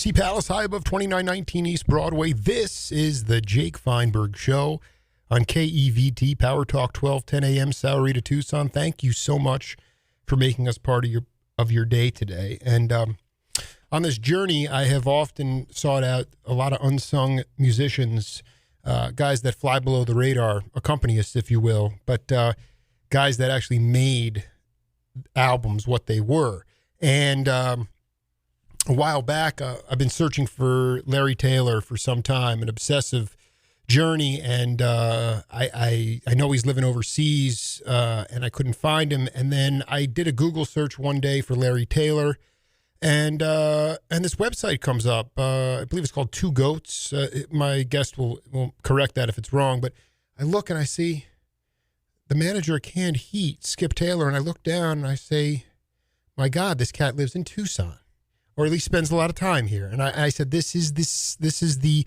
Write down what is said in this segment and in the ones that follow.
Sea Palace, high above 2919 East Broadway. This is the Jake Feinberg Show on KEVT, Powertalk 1210 AM, Sahuarita, Tucson. Thank you so much for making us part of your day today. And on this journey, I have often sought out a lot of unsung musicians, guys that fly below the radar, accompanists, if you will, but guys that actually made albums what they were. And a while back, I've been searching for Larry Taylor for some time, an obsessive journey, and I know he's living overseas, and I couldn't find him. And then I did a Google search one day for Larry Taylor, and this website comes up. I believe it's called Two Goats. My guest will correct that if it's wrong, but I look and I see the manager of Canned Heat, Skip Taylor, and I look down and I say, my God, this cat lives in Tucson, or at least spends a lot of time here. And I said, this is the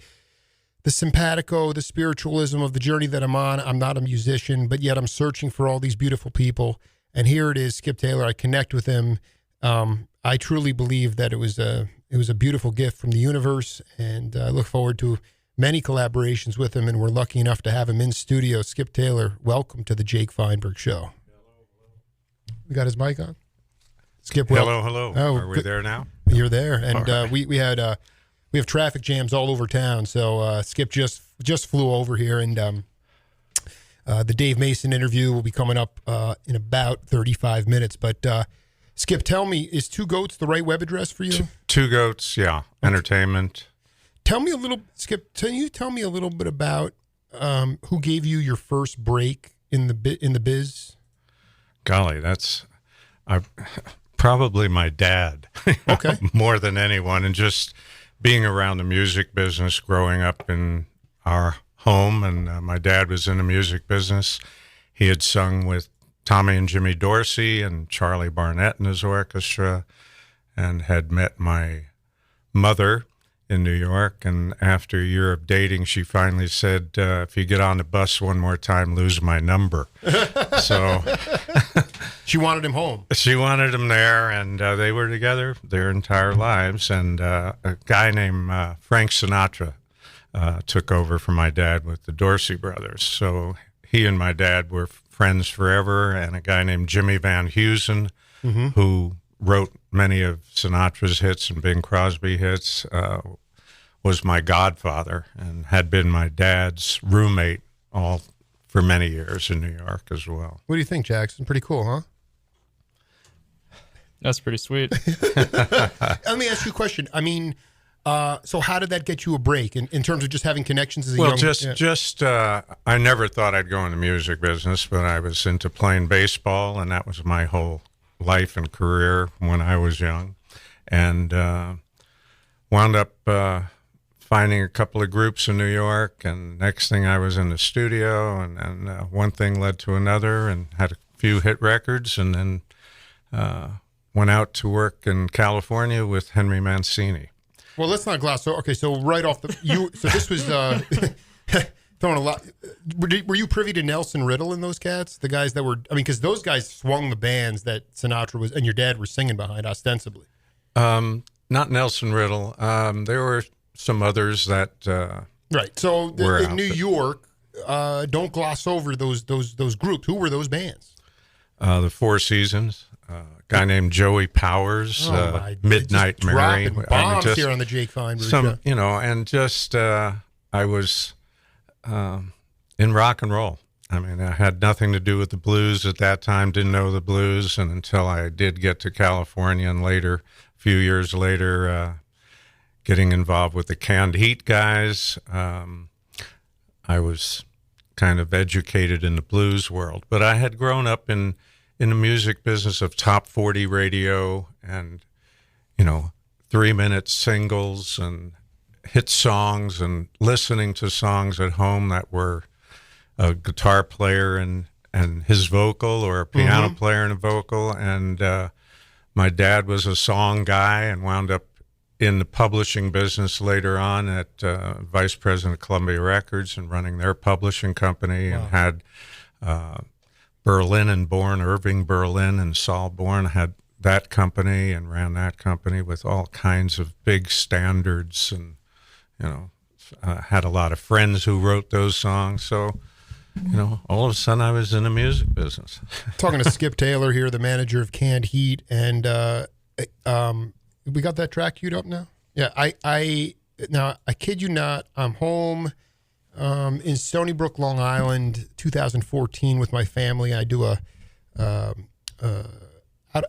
simpatico, the spiritualism of the journey that I'm on. I'm not a musician, but yet I'm searching for all these beautiful people. And here it is, Skip Taylor. I connect with him. I truly believe that it was a beautiful gift from the universe, and I look forward to many collaborations with him, and we're lucky enough to have him in studio. Skip Taylor, welcome to the Jake Feinberg Show. We got his mic on? Skip, hello. Oh, are we there now? You're there, and right. we have traffic jams all over town. So Skip just flew over here, and the Dave Mason interview will be coming up in about 35 minutes. But Skip, tell me, is Two Goats the right web address for you? Two Goats, yeah. Okay. Entertainment. Tell me a little, Skip. Can you tell me a little bit about who gave you your first break in the biz? Golly, that's probably my dad. Okay. More than anyone, and just being around the music business, growing up in our home, and my dad was in the music business. He had sung with Tommy and Jimmy Dorsey and Charlie Barnett in his orchestra, and had met my mother in New York. And after a year of dating, she finally said, if you get on the bus one more time, lose my number. So she wanted him home. She wanted him there, and they were together their entire lives. And a guy named Frank Sinatra took over for my dad with the Dorsey brothers. So he and my dad were friends forever. And a guy named Jimmy Van Heusen, who wrote many of Sinatra's hits and Bing Crosby hits, was my godfather and had been my dad's roommate all for many years in New York as well. What do you think, Jackson? Pretty cool, huh? That's pretty sweet. Let me ask you a question. I mean, so how did that get you a break in terms of just having connections as a young... I never thought I'd go in the music business, but I was into playing baseball, and that was my whole life and career when I was young, and wound up finding a couple of groups in New York, and next thing I was in the studio, and one thing led to another, and had a few hit records, and then went out to work in California with Henry Mancini. Well, let's not gloss over. Okay, so right off so this was throwing a lot. Were you privy to Nelson Riddle and those cats? The guys that were, I mean, because those guys swung the bands that Sinatra was and your dad were singing behind ostensibly. Not Nelson Riddle. There were some others that right. So in New York, don't gloss over those groups. Who were those bands? The Four Seasons. A guy named Joey Powers, Midnight Mary. Bombs here on the Jake Feinberg Show. And just I was in rock and roll. I mean, I had nothing to do with the blues at that time, didn't know the blues, and until I did get to California, and later, a few years later, getting involved with the Canned Heat guys, I was kind of educated in the blues world. But I had grown up in the music business of top 40 radio and, 3-minute singles and hit songs and listening to songs at home that were a guitar player and his vocal, or a piano player and a vocal. And my dad was a song guy and wound up in the publishing business later on at vice president of Columbia Records and running their publishing company. Wow. And had Berlin and Bourne, Irving Berlin and Saul Bourne, had that company and ran that company with all kinds of big standards, and had a lot of friends who wrote those songs. So, all of a sudden I was in the music business. Talking to Skip Taylor here, the manager of Canned Heat, and we got that track queued up now. Yeah, I kid you not, I'm home in Stony Brook, Long Island, 2014 with my family. I do a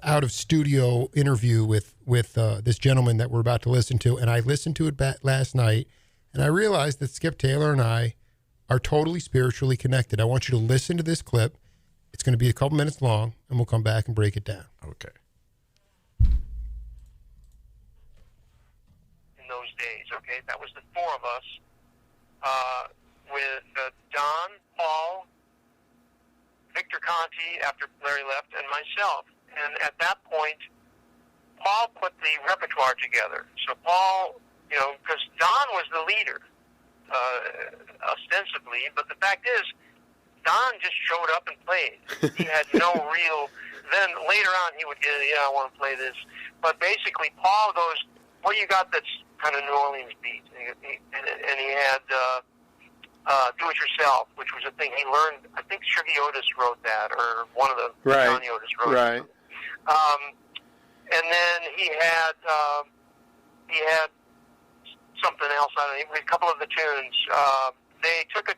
out of studio interview with this gentleman that we're about to listen to, and I listened to it last night, and I realized that Skip Taylor and I are totally spiritually connected. I want you to listen to this clip. It's going to be a couple minutes long, and we'll come back and break it down. Okay. In those days, okay, that was the four of us, with Don, Paul, Victor Conti after Larry left, and myself. And at that point, Paul put the repertoire together. So Paul, because Don was the leader, ostensibly, but the fact is, Don just showed up and played. He had no real. Then later on, he would get, I want to play this. But basically, Paul goes, "What do you got that's kind of New Orleans beat?" And he had "Do It Yourself," which was a thing he learned. I think Shuggy Otis wrote that, or one of the Johnny Otis wrote it. And then he had something else. I don't know, a couple of the tunes. They took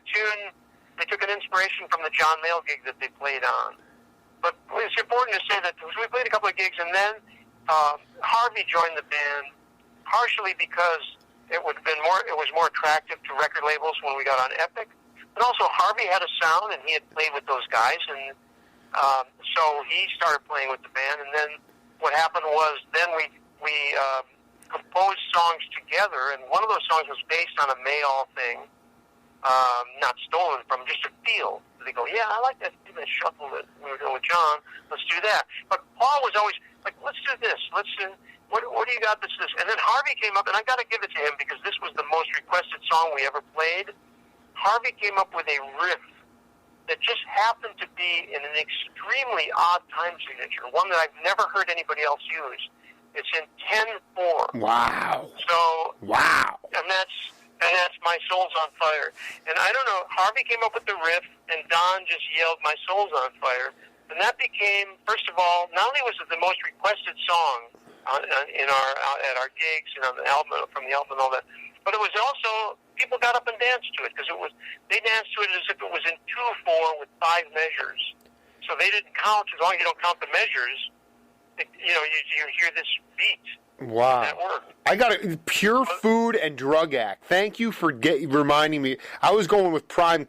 an inspiration from the John Mayall gig that they played on. But it's important to say that we played a couple of gigs, and then Harvey joined the band, partially because it was more attractive to record labels when we got on Epic. But also Harvey had a sound, and he had played with those guys, and so he started playing with the band. And then what happened was then we composed songs together, and one of those songs was based on a Mayall thing, not stolen from, just a feel. They go, "Yeah, I like that shuffle that we were doing with John. Let's do that." But Paul was always like, "Let's do this. Let's do. What do you got? This." And then Harvey came up, and I got to give it to him because this was the most requested song we ever played. Harvey came up with a riff that just happened to be in an extremely odd time signature, one that I've never heard anybody else use. It's in 10/4. Wow. So wow. And that's "My Soul's on Fire." And I don't know, Harvey came up with the riff, and Don just yelled "My Soul's on Fire." And that became, first of all, not only was it the most requested song at our gigs and on the album, from the album and all that, but it was also, people got up and danced to it because they danced to it as if it was in 2/4 with 5 measures. So they didn't count, as long as you don't count the measures, you hear this beat. Wow. That worked. I got a Pure Food and Drug Act. Thank you for reminding me. I was going with Prime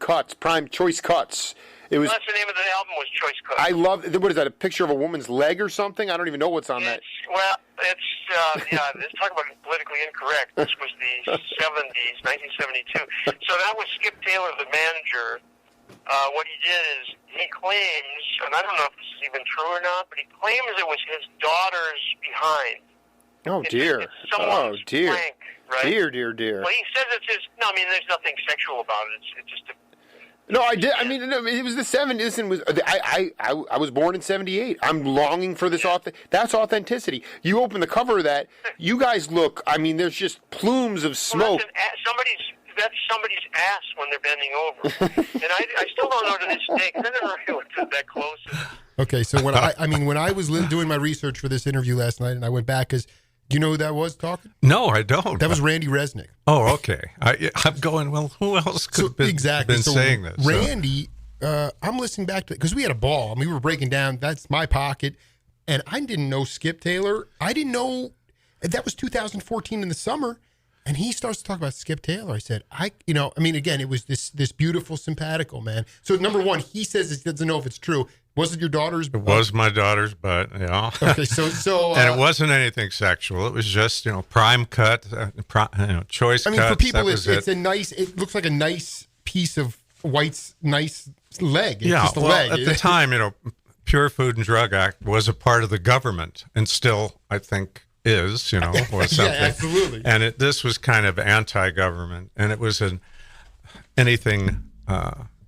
Choice Cuts. It was. That's the name of the album, was Choice Cuts. I love. What is that? A picture of a woman's leg or something? I don't even know what's on that. Well, let's talk about politically incorrect. This was the 70s, 1972. So that was Skip Taylor, the manager. What he did is, he claims, and I don't know if this is even true or not, but he claims it was his daughter's behind. Oh, dear. It's someone's flank, right? Dear. Well, he says it's his. No, I mean, there's nothing sexual about it. It's just a. No, I did. I mean, it was the 70s. And I was born in 78. I'm longing for this. That's authenticity. You open the cover of that, you guys look. I mean, there's just plumes of smoke. Well, that's somebody's ass when they're bending over. And I still don't know to this day, because I never really looked that close. Okay, so when I was doing my research for this interview last night, and I went back, because do you know who that was talking? No, I don't. That was Randy Resnick. Oh, okay. I'm going, well, who else could have been saying this? Randy, I'm listening back to it, because we had a ball. I mean, we were breaking down, that's my pocket, and I didn't know Skip Taylor. I didn't know, that was 2014 in the summer. And he starts to talk about Skip Taylor. I said, again, it was this beautiful simpatico, man. So number one, he says he doesn't know if it's true. Was it your daughter's butt? It was my daughter's butt, yeah. Okay, so and it wasn't anything sexual. It was just, prime cut, choice cut. I mean, for people, it's a nice, it looks like a nice piece of White's nice leg. It's just a leg. At the time, Pure Food and Drug Act was a part of the government, and still, I think, is, or something. Yeah, absolutely. And this was kind of anti-government, and it was anything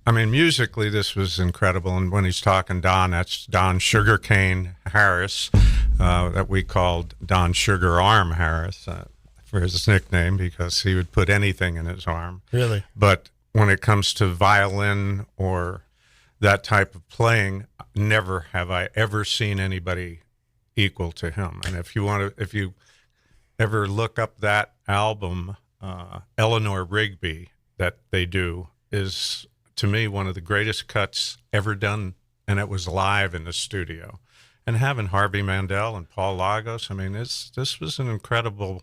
I mean, musically, this was incredible. And when he's talking Don, that's Don Sugarcane Harris, that we called Don Sugar Arm Harris for his nickname, because he would put anything in his arm. Really? But when it comes to violin or that type of playing, never have I ever seen anybody equal to him. And if you ever look up that album, Eleanor Rigby, that they do, is to me one of the greatest cuts ever done, and it was live in the studio. And having Harvey Mandel and Paul Lagos, I mean, this was an incredible,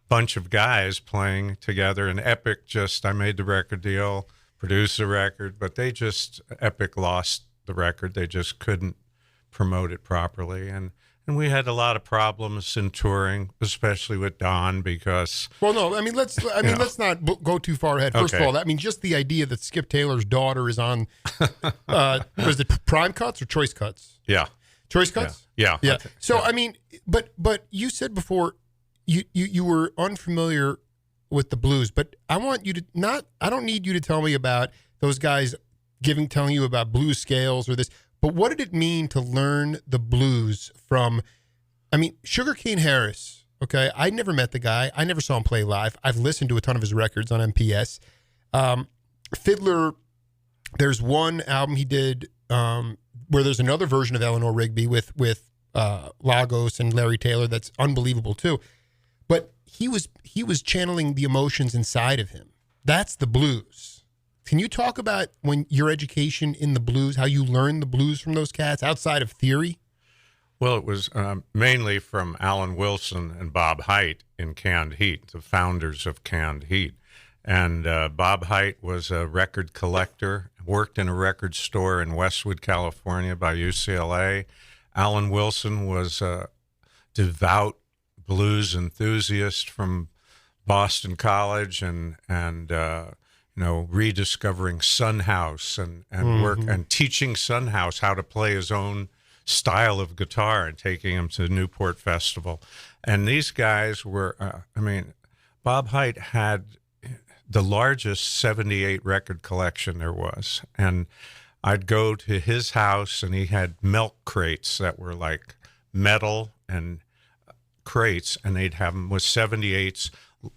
bunch of guys playing together. And Epic I made the record deal, produced the record, but Epic lost the record. They just couldn't promote it properly. And we had a lot of problems in touring, especially with Don, because... Well, no, I mean, let's not go too far ahead. First of all, just the idea that Skip Taylor's daughter is on, was it Prime Cuts or Choice Cuts? Yeah. Choice Cuts? Yeah. Yeah. So, I mean, but you said before you were unfamiliar with the blues, but I want you to I don't need you to tell me about those guys telling you about blues scales or this. But what did it mean to learn the blues from, Sugarcane Harris, okay? I never met the guy. I never saw him play live. I've listened to a ton of his records on MPS. Fiddler, there's one album he did where there's another version of Eleanor Rigby with Lagos and Larry Taylor that's unbelievable too. But he was channeling the emotions inside of him. That's the blues. Can you talk about your education in the blues, how you learned the blues from those cats outside of theory? Well, it was mainly from Alan Wilson and Bob Haidt in Canned Heat, the founders of Canned Heat. And Bob Haidt was a record collector, worked in a record store in Westwood, California by UCLA. Alan Wilson was a devout blues enthusiast from Boston College and rediscovering Son House and work and teaching Son House how to play his own style of guitar and taking him to the Newport Festival. And these guys were, Bob Haidt had the largest 78 record collection there was. And I'd go to his house and he had milk crates that were like metal and crates, and they'd have them with 78s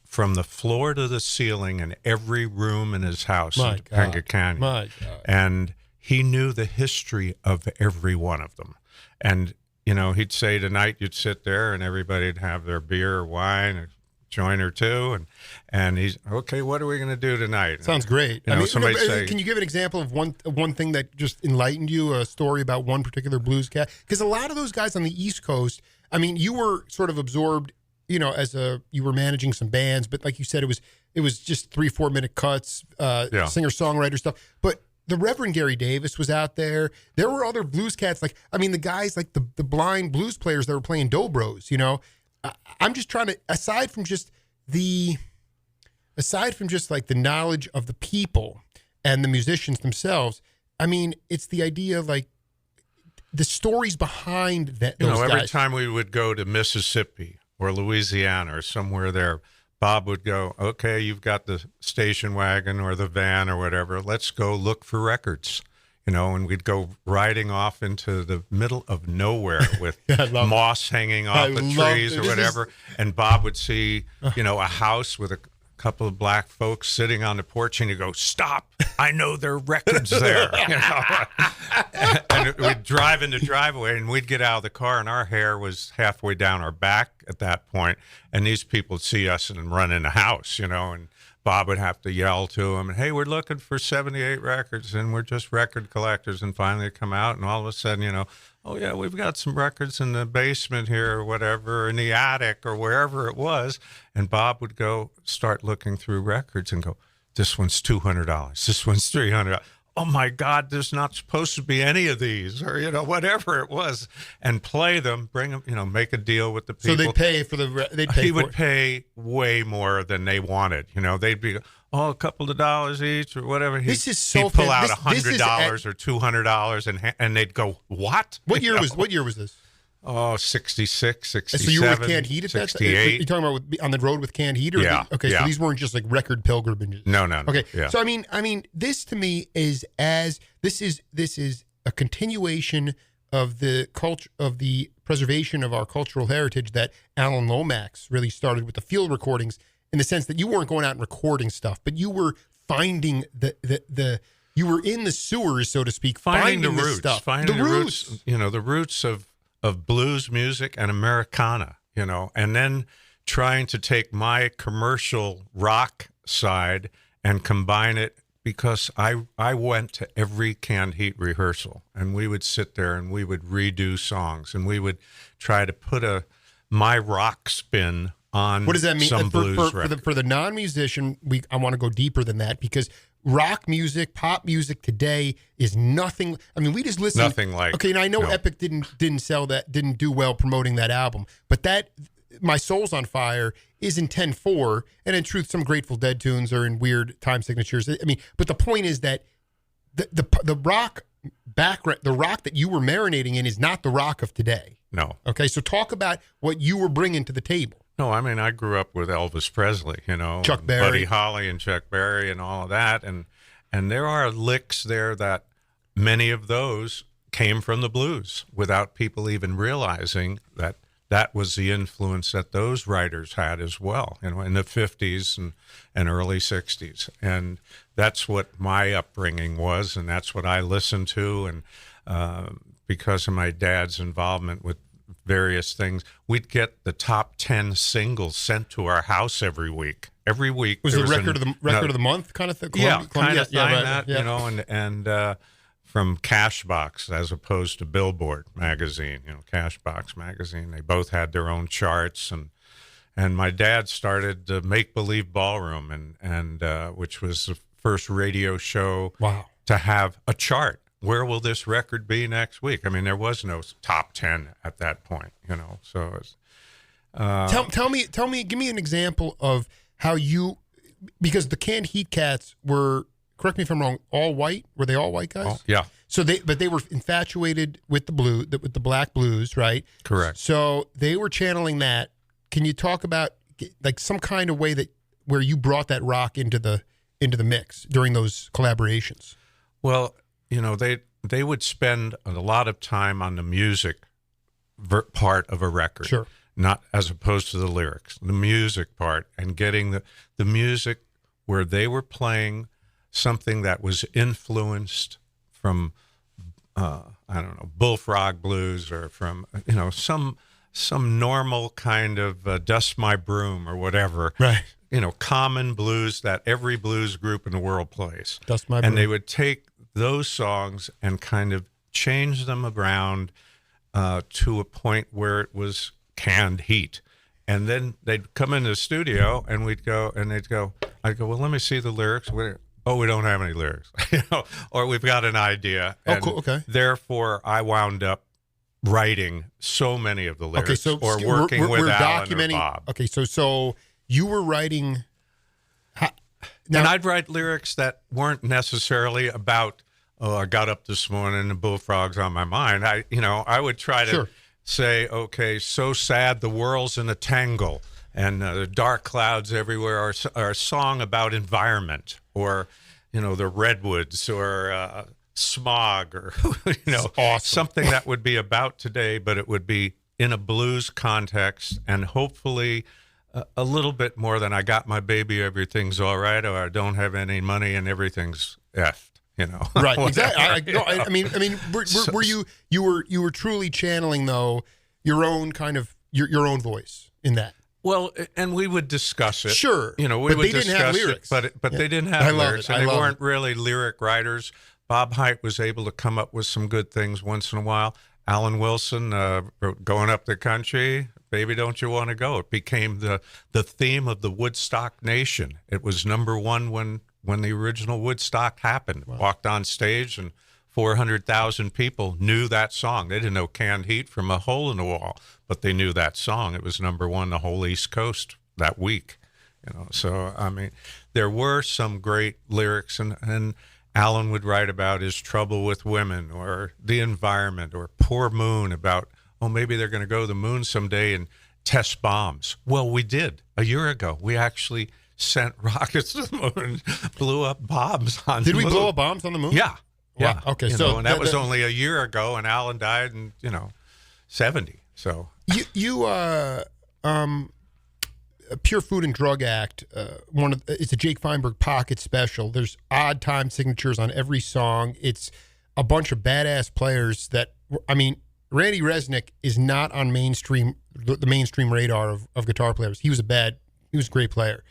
from the floor to the ceiling in every room in his house in Topanga Canyon. My God. And he knew the history of every one of them. And, he'd say tonight you'd sit there and everybody'd have their beer or wine, a joint or two. And he's, okay, what are we going to do tonight? Sounds great. Somebody say, can you give an example of one thing that just enlightened you, a story about one particular blues cat? Because a lot of those guys on the East Coast, you were sort of absorbed, you were managing some bands, but like you said, it was just 3-4 minute cuts, singer-songwriter stuff. But the Reverend Gary Davis was out there. There were other blues cats, the guys like the blind blues players that were playing dobros, I'm just trying to, aside from just the knowledge of the people and the musicians themselves, it's the idea of the stories behind those guys. Every time we would go to Mississippi or Louisiana or somewhere there, Bob would go, okay, you've got the station wagon or the van or whatever. Let's go look for records, and we'd go riding off into the middle of nowhere with moss hanging off of trees or whatever. And Bob would see, a house with a couple of black folks sitting on the porch, and he'd go, stop, I know there are records there. And we'd drive in the driveway, and we'd get out of the car, and our hair was halfway down our back at that point, and these people would see us and run in the house, and Bob would have to yell to them, hey, we're looking for 78 records, and we're just record collectors. And finally they come out, and all of a sudden, oh, yeah, we've got some records in the basement here or whatever, in the attic or wherever it was. And Bob would go start looking through records and go, this one's $200. This one's $300. Oh, my God, there's not supposed to be any of these, or, whatever it was, and play them, bring them, make a deal with the people. So they pay for He would pay way more than they wanted. They'd be, a couple of dollars each or whatever. He'd pull out $100 or $200, and they'd go, what? What year was this? Oh, 66, 67, So you were with Canned Heat at that time? 68. You talking about on the road with Canned Heat? Or Yeah, okay, yeah. so these weren't just like record pilgrimages. No. Okay, Yeah. so I mean, this to me is this is a continuation of the culture of the preservation of our cultural heritage that Alan Lomax really started with the field recordings, in the sense that you weren't going out and recording stuff, but you were finding the you were in the sewers, so to speak, finding the this roots, stuff. finding the roots, the roots of blues music and Americana, and then trying to take my commercial rock side and combine it, because I went to every Canned Heat rehearsal, and we would sit there and we would redo songs, and we would try to put my rock spin on what does that mean some blues record. For the non-musician? I want to go deeper than that, because rock music, pop music today is nothing. I mean, we just listen. Nothing like. Okay, and I know no. Epic didn't do well promoting that album, but that My Soul's on Fire is in 10/4, and in truth, some Grateful Dead tunes are in weird time signatures. I mean, but the point is that the rock background, the rock that you were marinating in, is not the rock of today. No. Okay, so talk about what you were bringing to the table. No, I mean, I grew up with Elvis Presley, Chuck Berry, Buddy Holly and Chuck Berry and all of that. And there are licks there that many of those came from the blues without people even realizing that was the influence that those writers had as well, in the 50s and early 60s. And that's what my upbringing was, and that's what I listened to. And because of my dad's involvement with various things, we'd get the top 10 singles sent to our house every week. Every week was it record of the month kind of thing? Yeah, kind of thing. Right, that and from Cashbox as opposed to Billboard magazine. Cashbox magazine. They both had their own charts, and my dad started the Make Believe Ballroom, and which was the first radio show to have a chart. Where will this record be next week? I mean, there was no top 10 at that point, So it's, tell me, give me an example of how because the Canned Heat cats were, correct me if I'm wrong, all white. Were they all white guys? Oh, yeah. So they were infatuated with with the black blues, right? Correct. So they were channeling that. Can you talk about like some kind of way where you brought that rock into the mix during those collaborations? Well, they would spend a lot of time on the music part of a record, sure, not as opposed to the lyrics, the music part, and getting the music where they were playing something that was influenced from, I don't know, bullfrog blues, or from, some normal kind of Dust My Broom or whatever. Right. Common blues that every blues group in the world plays. Dust My Broom. And they would take those songs and kind of change them around to a point where it was Canned Heat. And then they'd come in the studio and I'd go, well, let me see the lyrics. Oh, we don't have any lyrics, or we've got an idea. Oh, cool. Okay. Therefore, I wound up writing so many of the lyrics, okay, so or working with Alan documenting, or Bob. Okay, so you were writing. And I'd write lyrics that weren't necessarily about, I got up this morning and the bullfrog's on my mind. I would try to say, okay, so sad the world's in a tangle, and the dark clouds everywhere, are a song about environment, or, the redwoods, or smog, or, awesome. Something that would be about today, but it would be in a blues context, and hopefully a little bit more than I got my baby, everything's all right, or I don't have any money and everything's effed. Right, exactly. I mean, were you were truly channeling though your own kind of your own voice in that? Well, and we would discuss it. Sure, we but would they discuss didn't have lyrics. But they didn't have lyrics, and they weren't really lyric writers. Bob Hite was able to come up with some good things once in a while. Alan Wilson wrote "Going Up the Country." Baby, don't you want to go? It became the theme of the Woodstock Nation. It was number one when the original Woodstock happened. Wow. Walked on stage and 400,000 people knew that song. They didn't know Canned Heat from a hole in the wall, but they knew that song. It was number one the whole East Coast that week. So I mean, there were some great lyrics, and Alan would write about his trouble with women, or the environment, or Poor Moon about oh, maybe they're going to go to the moon someday and test bombs. Well, we did a year ago. We actually sent rockets to the moon and blew up bombs on the moon. Did we blow up bombs on the moon? Yeah. Yeah. Wow. Okay. And that was only a year ago, and Alan died in, 70. So Pure Food and Drug Act, it's a Jake Feinberg pocket special. There's odd time signatures on every song. It's a bunch of badass players that, Randy Resnick is not on the mainstream radar of guitar players. He was a great player.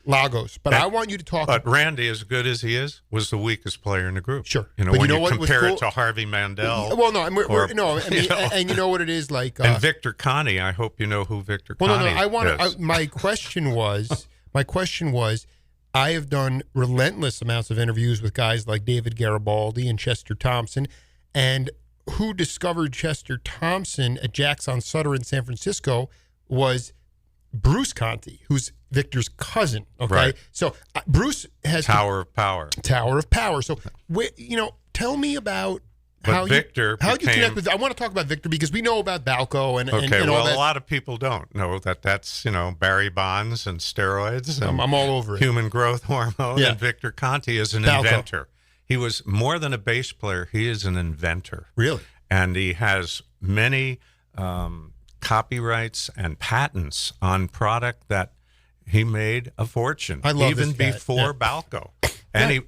Lagos. But I want you to talk. But Randy, as good as he is, was the weakest player in the group. Sure. When you compare it to Harvey Mandel. Well, no, and you know what it is like. And Victor Conte. I hope you know who Victor Conte is. My question was, I have done relentless amounts of interviews with guys like David Garibaldi and Chester Thompson, and who discovered Chester Thompson at Jack's on Sutter in San Francisco was Bruce Conte, who's Victor's cousin. Okay, right. So Bruce has Tower of Power. So tell me about how you connect with. I want to talk about Victor because we know about Balco and all that. A lot of people don't know that's Barry Bonds and steroids. And I'm all over it. Human growth hormone. Yeah. And Victor Conte is an inventor. He was more than a bass player. He is an inventor. Really, and he has many copyrights and patents on product that he made a fortune. I love even this before Balco.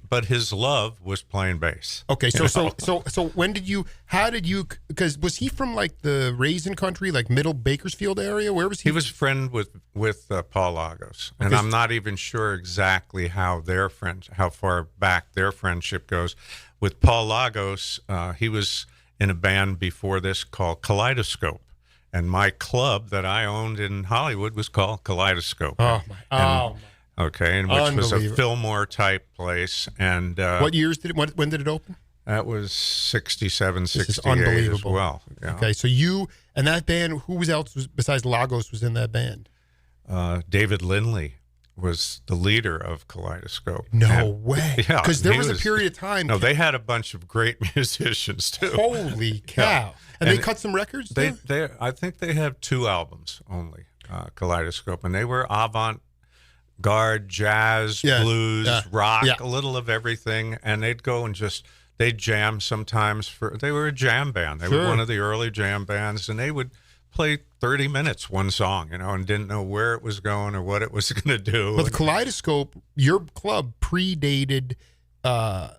But his love was playing bass. Okay, so when did you? How did you? Because was he from like the Raisin Country, like Middle Bakersfield area? Where was he? He was a friend with Paul Lagos, and I'm not even sure exactly how far back their friendship goes. With Paul Lagos, he was in a band before this called Kaleidoscope. And my club that I owned in Hollywood was called Kaleidoscope. Okay, which was a Fillmore type place. And what years when did it open? That was 67, 68 unbelievable. As well. Yeah. Okay, so you and that band, who else besides Lagos was in that band? David Lindley was the leader of Kaleidoscope. No way. Yeah. Because there was a period of time. No, they had a bunch of great musicians too. Holy cow. Yeah. And they cut some records? I think they have 2 albums only, Kaleidoscope. And they were avant-garde, jazz, blues, rock, a little of everything. And they'd go and they'd jam sometimes. They were a jam band. They were one of the early jam bands. And they would play 30 minutes, one song, and didn't know where it was going or what it was going to do. But the Kaleidoscope, your club predated the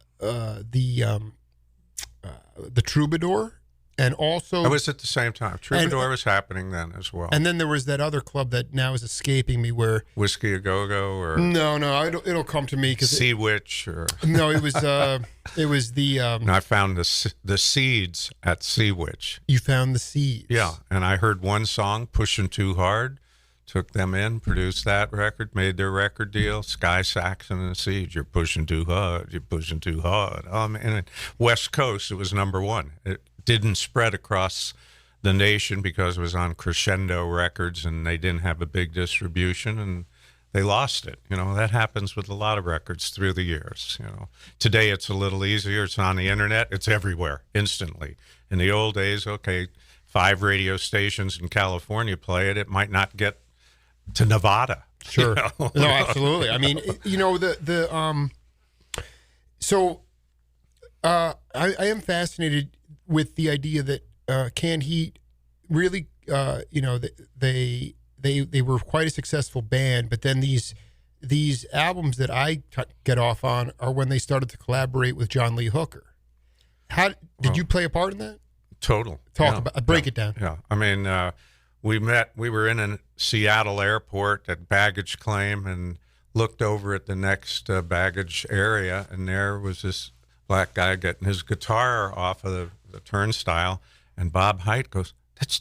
Troubadour. And also, it was at the same time. Troubadour was happening then as well. And then there was that other club that now is escaping me, where Whiskey a Go Go or it'll come to me because Sea Witch or no, it was the. No, I found the Seeds at Sea Witch. You found the Seeds, yeah, and I heard one song, "Pushing Too Hard." Took them in, produced that record, made their record deal. Sky Saxon and the Seeds, you're pushing too hard. You're pushing too hard. And West Coast, it was #1. It didn't spread across the nation because it was on Crescendo Records and they didn't have a big distribution and they lost it. That happens with a lot of records through the years. Today it's a little easier. It's on the internet. It's everywhere instantly. In the old days, 5 radio stations in California play it. It might not get to Nevada. Sure. No, absolutely. I mean, so I am fascinated with the idea that Canned Heat really, they were quite a successful band, but then these albums that I get off on are when they started to collaborate with John Lee Hooker. How did you play a part in that? Total. Break it down. Yeah. I mean, we were in a Seattle airport at baggage claim and looked over at the next baggage area, and there was this black guy getting his guitar off of the turnstile, and Bob Haidt goes,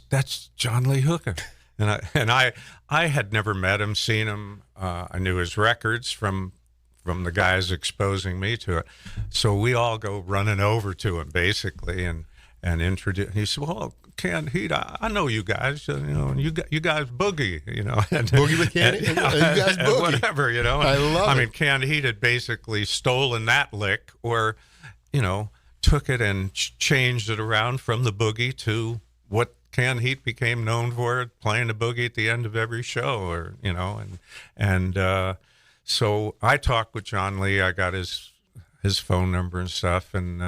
"That's John Lee Hooker," and I had never met him, seen him. I knew his records from the guys exposing me to it, so we all go running over to him basically and introduce. He said, "Well, Canned Heat, I know you guys, and you guys boogie, and boogie with Canned Heat, you guys boogie, whatever, I love it. I mean, Canned Heat had basically stolen that lick, or took it and changed it around from the boogie to what Canned Heat became known for it, playing the boogie at the end of every show, or so I talked with John Lee. I got his phone number and stuff, and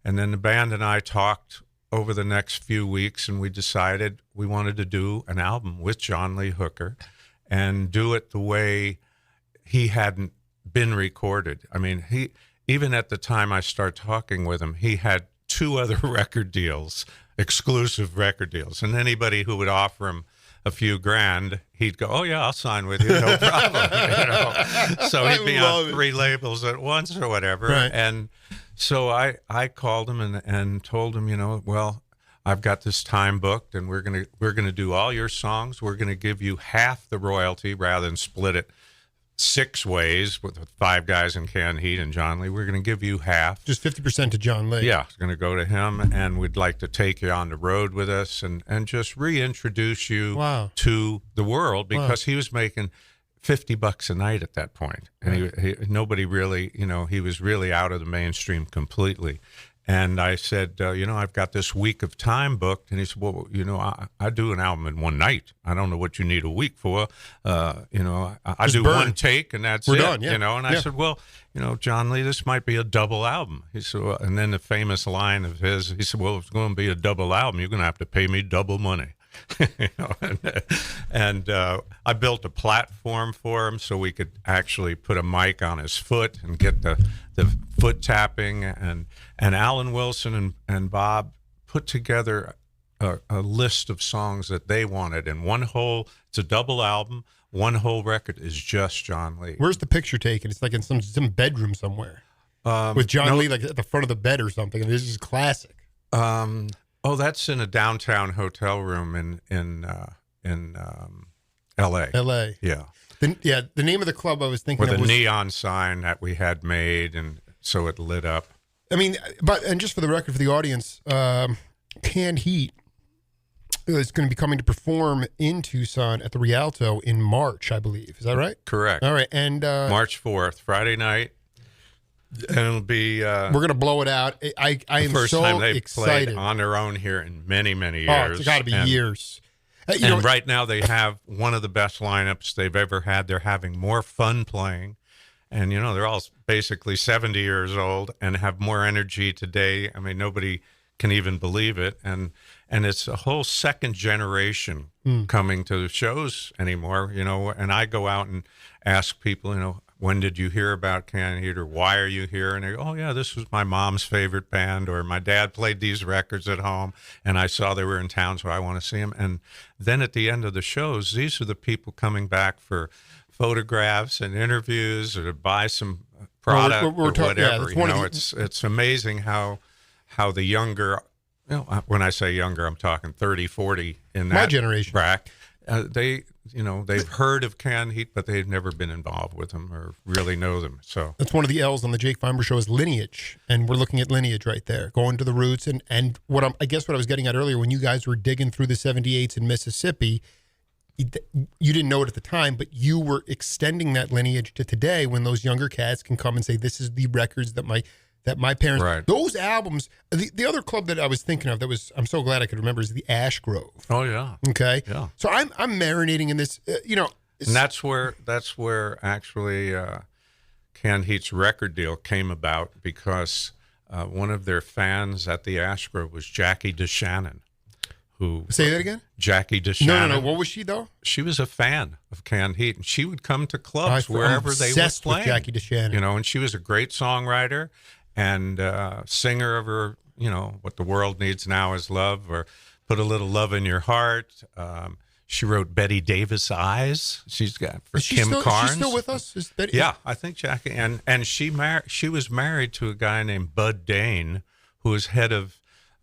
then the band and I talked over the next few weeks, and we decided we wanted to do an album with John Lee Hooker and do it the way he hadn't been recorded. I mean, he, even at the time I started talking with him, he had 2 other record deals, exclusive record deals, and anybody who would offer him a few grand, he'd go, "Oh yeah, I'll sign with you, no problem." So he'd be on 3 labels at once or whatever. Right. And so I called him and told him, well, I've got this time booked, and we're gonna do all your songs. We're gonna give you half the royalty rather than split it 6 ways with 5 guys in Canned Heat and John Lee. We're going to give you half. Just 50% to John Lee. Yeah, it's going to go to him, and we'd like to take you on the road with us and just reintroduce you to the world, because he was making $50 a night at that point. And he nobody really, he was really out of the mainstream completely. And I said, I've got this week of time booked. And he said, well, I do an album in one night. I don't know what you need a week for. I do one take and that's We're it. Done, yeah. And I said, well, John Lee, this might be a double album. He said, well, and then the famous line of his, he said, well, if it's going to be a double album, you're going to have to pay me double money. I built a platform for him so we could actually put a mic on his foot and get the foot tapping, and Alan Wilson and Bob put together a list of songs that they wanted, and it's a double album. One whole record is just John Lee. Where's the picture taken? It's like in some bedroom somewhere with John Lee like at the front of the bed or something. This is classic. That's in a downtown hotel room in L.A. L.A. Yeah. The name of the club I was thinking with of a was neon sign that we had made, and so it lit up. I mean, and just for the record, for the audience, Canned Heat is going to be coming to perform in Tucson at the Rialto in March, I believe. Is that right? Correct. All right, and March 4th, Friday night. And it'll be we're gonna blow it out. I am first so time they've excited. played on their own here in many years. Oh, it's got to be years. And right now they have one of the best lineups they've ever had. They're having more fun playing, and they're all basically 70 years old and have more energy today. I mean, nobody can even believe it, and it's a whole second generation coming to the shows anymore. And I go out and ask people, when did you hear about Canned Heat, or why are you here? And they go, oh, yeah, this was my mom's favorite band, or my dad played these records at home, and I saw they were in town, so I want to see them. And then at the end of the shows, these are the people coming back for photographs and interviews, or to buy some product or whatever. It's amazing how the younger, when I say younger, I'm talking 30, 40 in that my generation. Bracket. They've heard of Canned Heat, but they've never been involved with them or really know them. So that's one of the L's on the Jake Feinberg Show is lineage, and we're looking at lineage right there, going to the roots. And what I guess what I was getting at earlier, when you guys were digging through the 78s in Mississippi, you didn't know it at the time, but you were extending that lineage to today, when those younger cats can come and say, "This is the records that my parents." Right. Those albums. The other club that I was thinking of I'm so glad I could remember, is the Ash Grove. Oh yeah. Okay. Yeah. So I'm marinating in this. And that's where actually Canned Heat's record deal came about, because one of their fans at the Ash Grove was Jackie DeShannon. Who? Say that again. Jackie DeShannon. No. What was she though? She was a fan of Canned Heat, and she would come to clubs wherever they were playing. With Jackie DeShannon. And she was a great songwriter and singer of her, What the World Needs Now Is Love, or Put a Little Love in Your Heart. She wrote Betty Davis Eyes. She's got for Kim Carnes. She's still with us? Is Betty? Yeah, I think Jackie. And she was married to a guy named Bud Dane, who was head of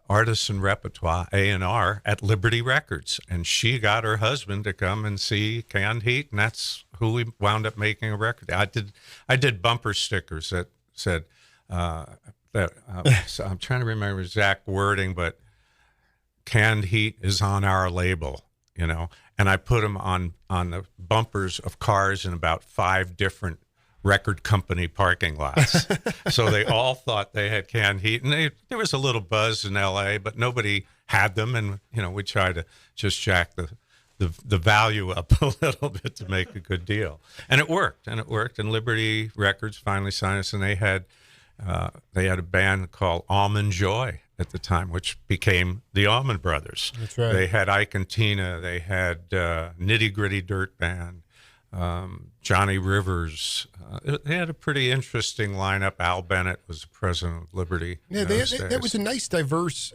artists and repertoire, A&R, at Liberty Records. And she got her husband to come and see Canned Heat, and that's who we wound up making a record. I did bumper stickers that said, so I'm trying to remember exact wording, but Canned Heat is on our label, and I put them on the bumpers of cars in about 5 different record company parking lots. So they all thought they had Canned Heat, and there was a little buzz in LA, but nobody had them, and we try to just jack the value up a little bit to make a good deal, and it worked. And Liberty Records finally signed us, and they had a band called Almond Joy at the time, which became the Allman Brothers. That's right. They had Ike and Tina. They had Nitty Gritty Dirt Band, Johnny Rivers. They had a pretty interesting lineup. Al Bennett was the president of Liberty. Yeah, that was a nice, diverse.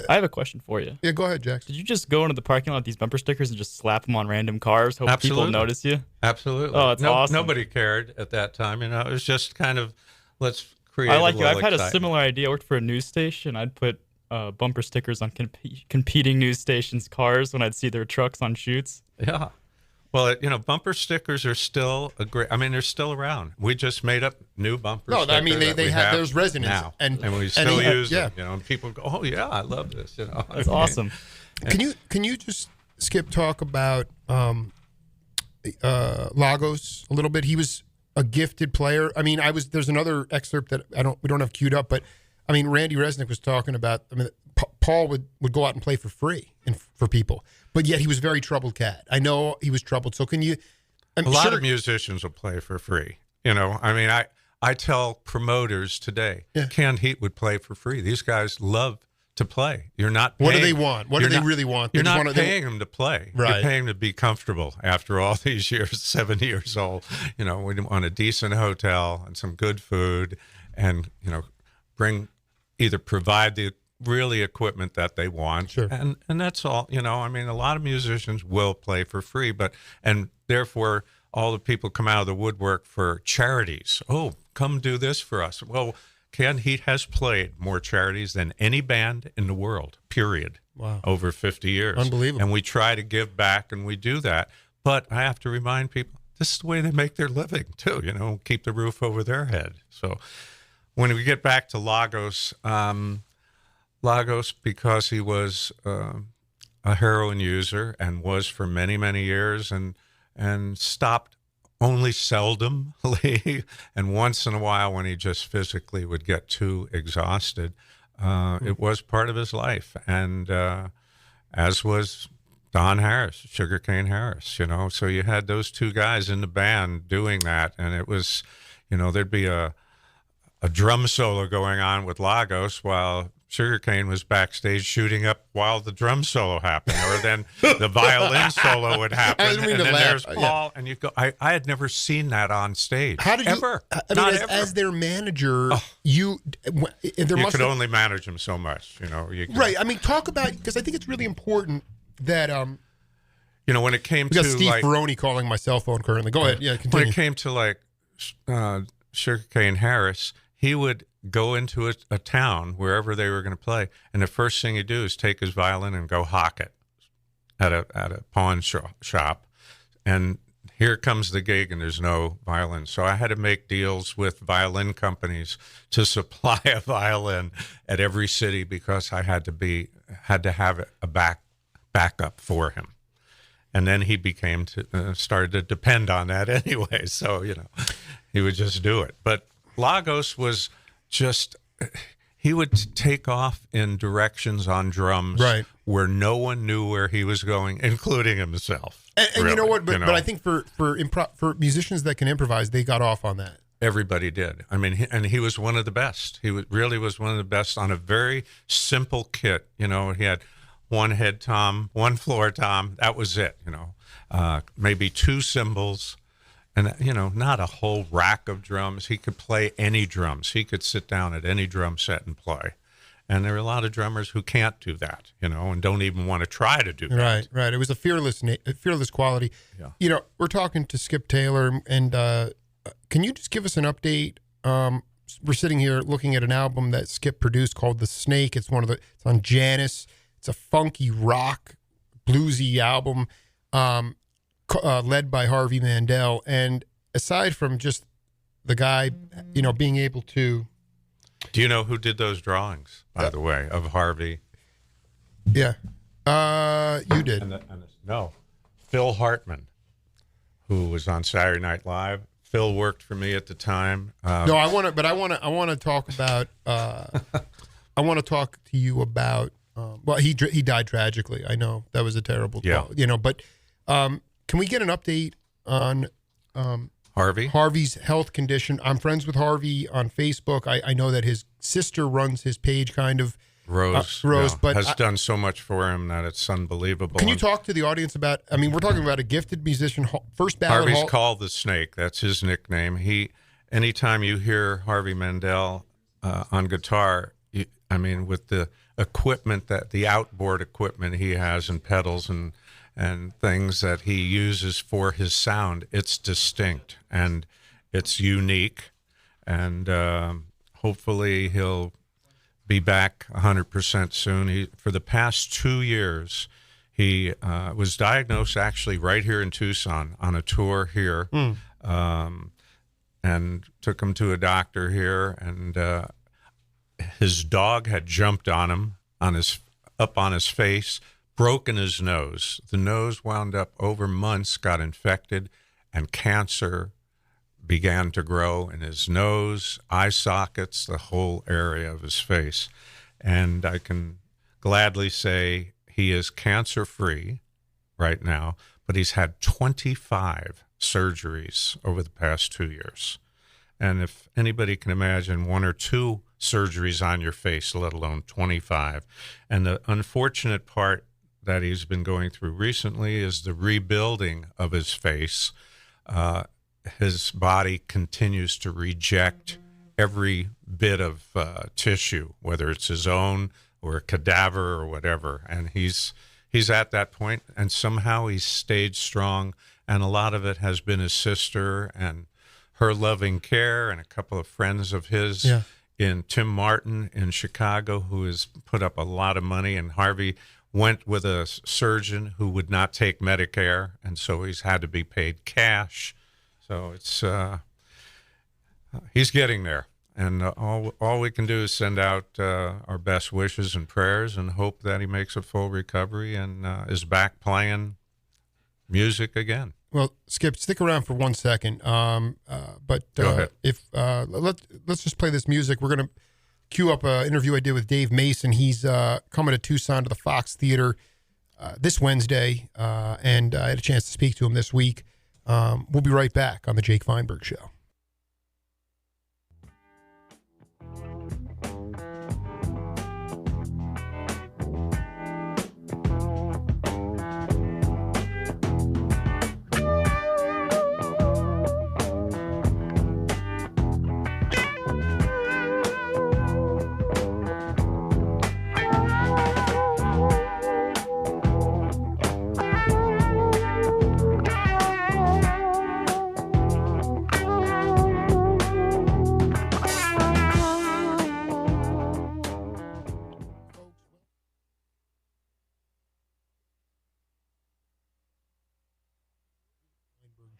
I have a question for you. Yeah, go ahead, Jackson. Did you just go into the parking lot with these bumper stickers and just slap them on random cars, hope people notice you? Absolutely. Oh, it's awesome. Nobody cared at that time. It was just kind of, let's create I like a you. little I've had a excitement. similar idea. I worked for a news station. I'd put bumper stickers on competing news stations' cars when I'd see their trucks on shoots. Yeah. Well, bumper stickers are still they're still around. We just made up new bumper stickers. No, I mean, they have, there's resonance. Now. And we still use yeah. them, and people go, oh, yeah, I love this, That's awesome. Can you just, Skip, talk about Lagos a little bit? He was a gifted player. I mean, there's another excerpt that we don't have queued up, but I mean, Randy Resnick was talking about, Paul would go out and play for free and for people, but yet he was a very troubled cat. I know he was troubled. So can you? A lot of musicians will play for free. I tell promoters today, Ken Heat would play for free. These guys love to play. You're not paying, what do they want? What do they really want? You're not paying them to play. Right. You're paying them to be comfortable after all these years, 70 years old. We want a decent hotel and some good food and, provide the really equipment that they want. Sure. And that's all. A lot of musicians will play for free, and therefore all the people come out of the woodwork for charities. Oh, come do this for us. Well, Ken Heat has played more charities than any band in the world, period. Wow. Over 50 years. Unbelievable. And we try to give back, and we do that. But I have to remind people, this is the way they make their living, too, keep the roof over their head. So when we get back to Lagos, because he was a heroin user and was for many, many years and stopped only seldomly and once in a while when he just physically would get too exhausted. It was part of his life, and as was Don Harris, Sugarcane Harris, So you had those two guys in the band doing that, and it was, there'd be a drum solo going on with Lagos while Sugarcane was backstage shooting up while the drum solo happened, or then the violin solo would happen, and then there's Paul, and you go, I had never seen that on stage. How did ever? you, as their manager, you could only manage him so much, Right. I mean, talk about, because I think it's really important that, when it came we got to Steve Ferroni calling my cell phone currently. Go ahead. Yeah, continue. When it came to Sugarcane Harris, he would go into a town wherever they were going to play, and the first thing he'd do is take his violin and go hawk it at a pawn shop. And here comes the gig, and there's no violin. So I had to make deals with violin companies to supply a violin at every city because I had to have a backup for him. And then he started to depend on that anyway. So, he would just do it. But Lagos was just, he would take off in directions on drums where no one knew where he was going, including himself. And really, you know what? But I think for musicians that can improvise, they got off on that. Everybody did. I mean, he was one of the best. He really was one of the best on a very simple kit. He had one head tom, one floor tom. That was it, maybe two cymbals. And, not a whole rack of drums. He could play any drums. He could sit down at any drum set and play. And there are a lot of drummers who can't do that, and don't even want to try to do that. Right. It was a fearless quality. Yeah. We're talking to Skip Taylor, and can you just give us an update? We're sitting here looking at an album that Skip produced called The Snake. It's it's on Janus. It's a funky rock, bluesy album. Led by Harvey Mandel, and aside from just the guy, being able to. Do you know who did those drawings, by the way, of Harvey? Yeah, you did. No, Phil Hartman, who was on Saturday Night Live. Phil worked for me at the time. No, I want to talk about. I want to talk to you about Well, he died tragically. I know that was a terrible, But can we get an update on Harvey's health condition? I'm friends with Harvey on Facebook. I know that his sister runs his page, kind of. Rose, but has done so much for him that it's unbelievable. Can you talk to the audience about? I mean, we're talking about a gifted musician, first ballot. Harvey's called the Snake. That's his nickname. Anytime you hear Harvey Mandel on guitar, with the equipment the outboard equipment he has and pedals and things that he uses for his sound, it's distinct and it's unique, and hopefully he'll be back 100% soon. For the past 2 years, he was diagnosed actually right here in Tucson on a tour here, and took him to a doctor here, and his dog had jumped on him up on his face, broken his nose. The nose wound up over months, got infected, and cancer began to grow in his nose, eye sockets, the whole area of his face. And I can gladly say he is cancer-free right now, but he's had 25 surgeries over the past 2 years. And if anybody can imagine 1 or 2 surgeries on your face, let alone 25. And the unfortunate part that he's been going through recently is the rebuilding of his face. His body continues to reject every bit of tissue, whether it's his own or a cadaver or whatever. And he's at that point, and somehow he's stayed strong. And a lot of it has been his sister and her loving care, and a couple of friends of his in Tim Martin in Chicago, who has put up a lot of money. And Harvey went with a surgeon who would not take Medicare, and so he's had to be paid cash. So it's he's getting there, and all we can do is send out our best wishes and prayers, and hope that he makes a full recovery and is back playing music again. Well, Skip, stick around for 1 second. But Go ahead. If let's just play this music. We're gonna cue up an interview I did with Dave Mason. He's coming to Tucson to the Fox Theater this Wednesday, and I had a chance to speak to him this week. We'll be right back on the Jake Feinberg Show.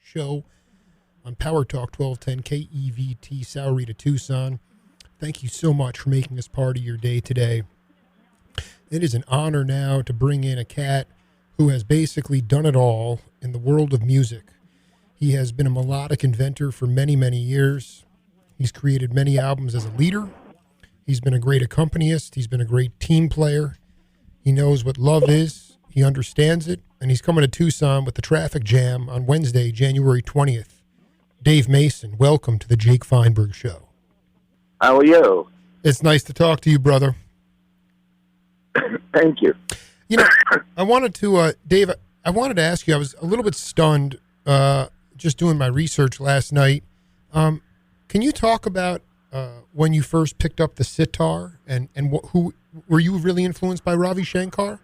Show on Powertalk 1210 KEVT, Sahuarita, Tucson. Thank you so much for making us part of your day today. It is an honor now to bring in a cat who has basically done it all in the world of music. He has been a melodic inventor for many, many years. He's created many albums as a leader. He's been a great accompanist. He's been a great team player. He knows what love is. He understands it, and he's coming to Tucson with the Traffic Jam on Wednesday, January 20th. Dave Mason, welcome to the Jake Feinberg Show. How are you? It's nice to talk to you, brother. Thank you. You know, I wanted to, Dave, I wanted to ask you, I was a little bit stunned just doing my research last night. Can you talk about when you first picked up the sitar, and who were you really influenced by Ravi Shankar?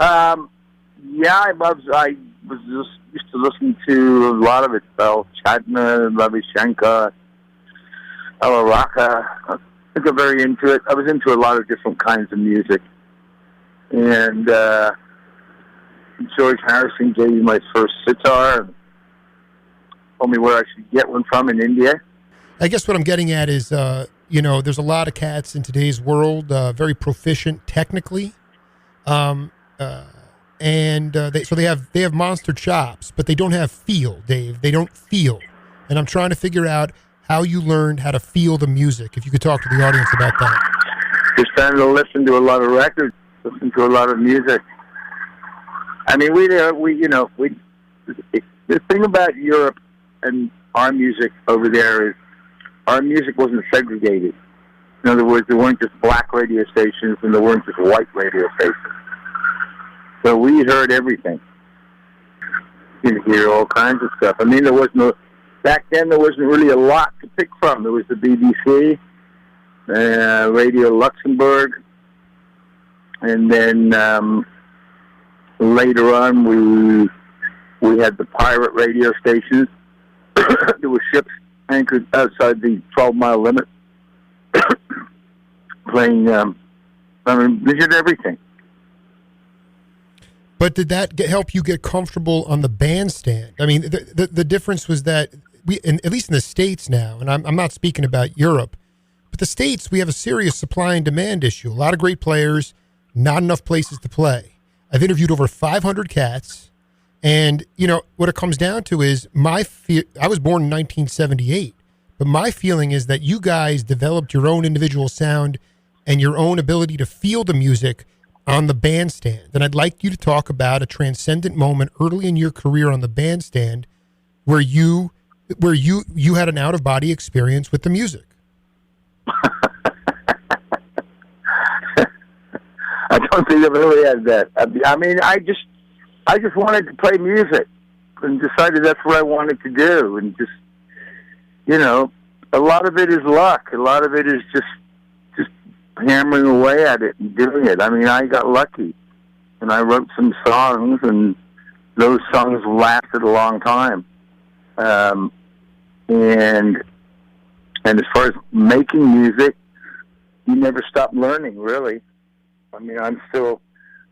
Yeah, I was just used to listen to a lot of it. Bell Chadna, Ravi Shankar, Ella Rocca. I think I'm very into it. I was into a lot of different kinds of music. And George Harrison gave me my first sitar and told me where I should get one from in India. I guess what I'm getting at is, there's a lot of cats in today's world, very proficient technically. They have monster chops, but they don't have feel, Dave. They don't feel. And I'm trying to figure out how you learned how to feel the music. If you could talk to the audience about that. just started to listen to a lot of records, listen to a lot of music. I mean, the thing about Europe and our music over there is our music wasn't segregated. In other words, there weren't just black radio stations and there weren't just white radio stations. So we heard everything. You could hear all kinds of stuff. I mean, back then there wasn't really a lot to pick from. There was the BBC, Radio Luxembourg, and then later on we had the pirate radio stations. There were ships anchored outside the 12-mile limit, playing. We did everything. But did that help you get comfortable on the bandstand? I mean, the difference was that at least in the States now, and I'm not speaking about Europe, but the States, we have a serious supply and demand issue. A lot of great players, not enough places to play. I've interviewed over 500 cats, and what it comes down to is I was born in 1978, but my feeling is that you guys developed your own individual sound and your own ability to feel the music on the bandstand. And I'd like you to talk about a transcendent moment early in your career on the bandstand where you had an out-of-body experience with the music. I don't think I've ever had that. I mean, I just wanted to play music and decided that's what I wanted to do. And just, a lot of it is luck. A lot of it is just hammering away at it and doing it. I mean, I got lucky, and I wrote some songs, and those songs lasted a long time. And as far as making music, you never stop learning, really. I mean, I'm still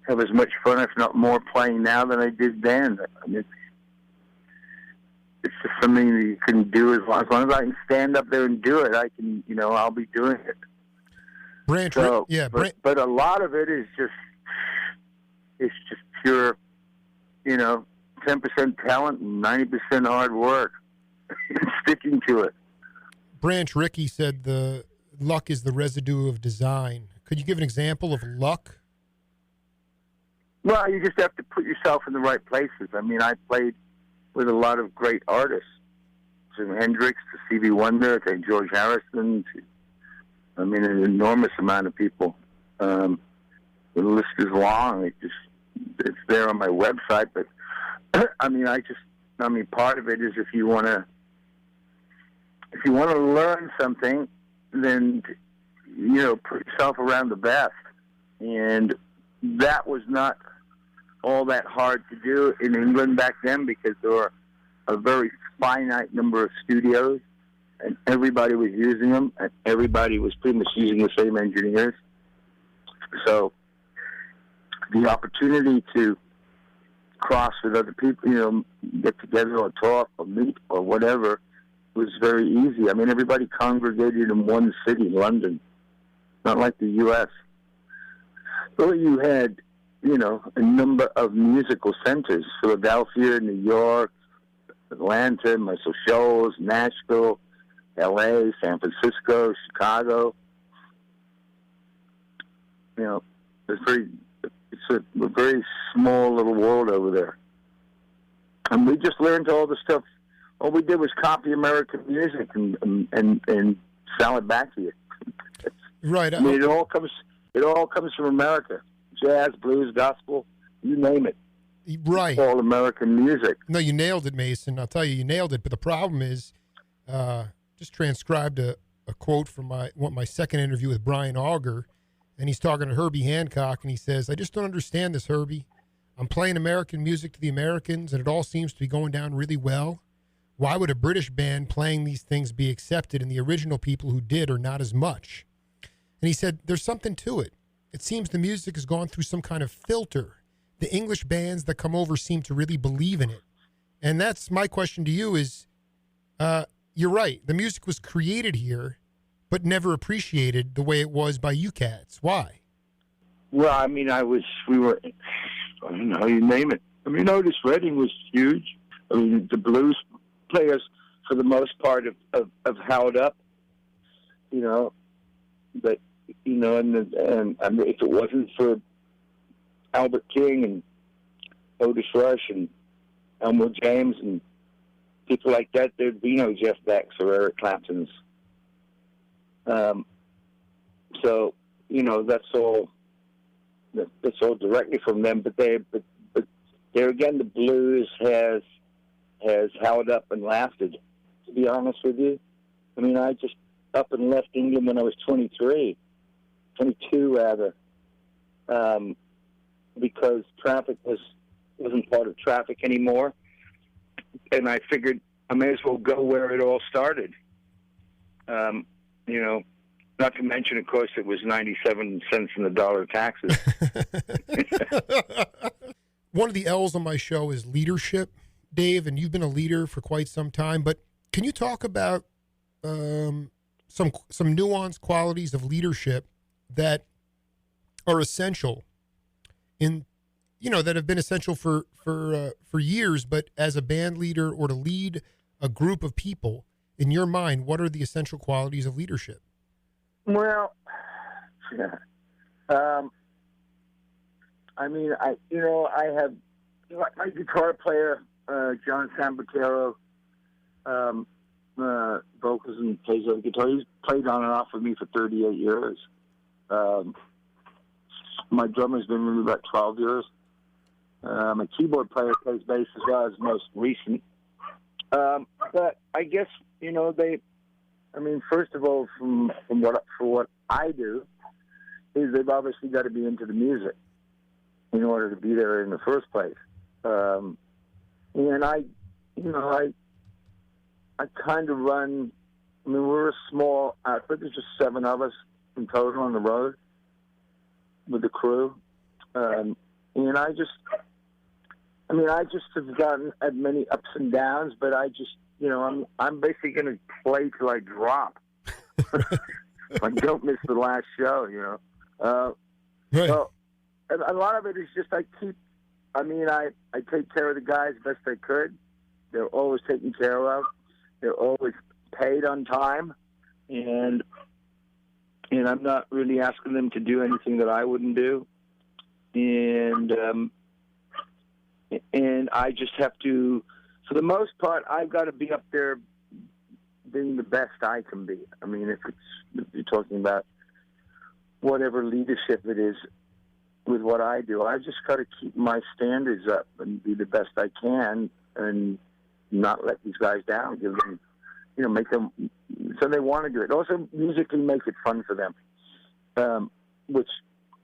have as much fun, if not more, playing now than I did then. I mean, it's just something that you can do as long as I can stand up there and do it. I can, I'll be doing it. Branch, so, yeah, but a lot of it is just pure, 10% talent and 90% hard work, sticking to it. Branch, Ricky said the luck is the residue of design. Could you give an example of luck? Well, you just have to put yourself in the right places. I mean, I played with a lot of great artists, from Hendrix to Stevie Wonder to George Harrison to, an enormous amount of people. The list is long. It's there on my website, but part of it is if you want to learn something, then put yourself around the best. And that was not all that hard to do in England back then because there were a very finite number of studios, and everybody was using them, and everybody was pretty much using the same engineers. So the opportunity to cross with other people, get together or talk or meet or whatever, was very easy. I mean, everybody congregated in one city, London, not like the U.S. So you had, a number of musical centers, Philadelphia, New York, Atlanta, Muscle Shoals, Nashville, L.A., San Francisco, Chicago. It's a very small little world over there. And we just learned all the stuff. All we did was copy American music and sell it back to you. Right. I mean, it all comes from America. Jazz, blues, gospel, you name it. Right. It's all American music. No, you nailed it, Mason. I'll tell you nailed it. But the problem is, just transcribed a quote from my second interview with Brian Auger, and he's talking to Herbie Hancock, and he says, "I just don't understand this, Herbie. I'm playing American music to the Americans, and it all seems to be going down really well. Why would a British band playing these things be accepted and the original people who did are not as much?" And he said, there's something to it. It seems the music has gone through some kind of filter. The English bands that come over seem to really believe in it. And that's my question to you is, you're right. The music was created here, but never appreciated the way it was by you cats. Why? Well, I mean, you name it. I mean, Otis Redding was huge. I mean, the blues players, for the most part, have held up, but you know, and if it wasn't for Albert King and Otis Rush and Elmore James and people like that, there'd be no Jeff Beck's or Eric Clapton's. So, you know, that's all directly from them. But there again, the blues has held up and lasted. To be honest with you, I mean, I just up and left England when I was 22 rather, because traffic wasn't part of traffic anymore, and I figured I may as well go where it all started. You know, not to mention, of course, it was 97 cents in the dollar taxes. One of the L's on my show is leadership, Dave, and you've been a leader for quite some time. But can you talk about some nuanced qualities of leadership that are essential in, you know, that have been essential for years, but as a band leader or to lead a group of people, in your mind, what are the essential qualities of leadership? Well, yeah. I mean, I have my guitar player, John Sambatero, vocals and plays the guitar. He's played on and off with me for 38 years. My drummer's been with me about 12 years. My keyboard player plays bass as well, as most recent. But I guess, you know, first of all, for what I do, is they've obviously got to be into the music in order to be there in the first place. And I kind of run. I mean, we're a small outfit. There's just 7 of us in total on the road with the crew, and I just have gotten at many ups and downs. But I just, you know, I'm basically going to play till I drop. I don't miss the last show, you know. Right. So a lot of it is just I take care of the guys best I could. They're always taken care of. They're always paid on time, and I'm not really asking them to do anything that I wouldn't do. And I just have to, for the most part, I've got to be up there being the best I can be. I mean, if you're talking about whatever leadership it is with what I do, I just got to keep my standards up and be the best I can and not let these guys down. Give them, you know, make them so they want to do it. Also, musically make it fun for them, which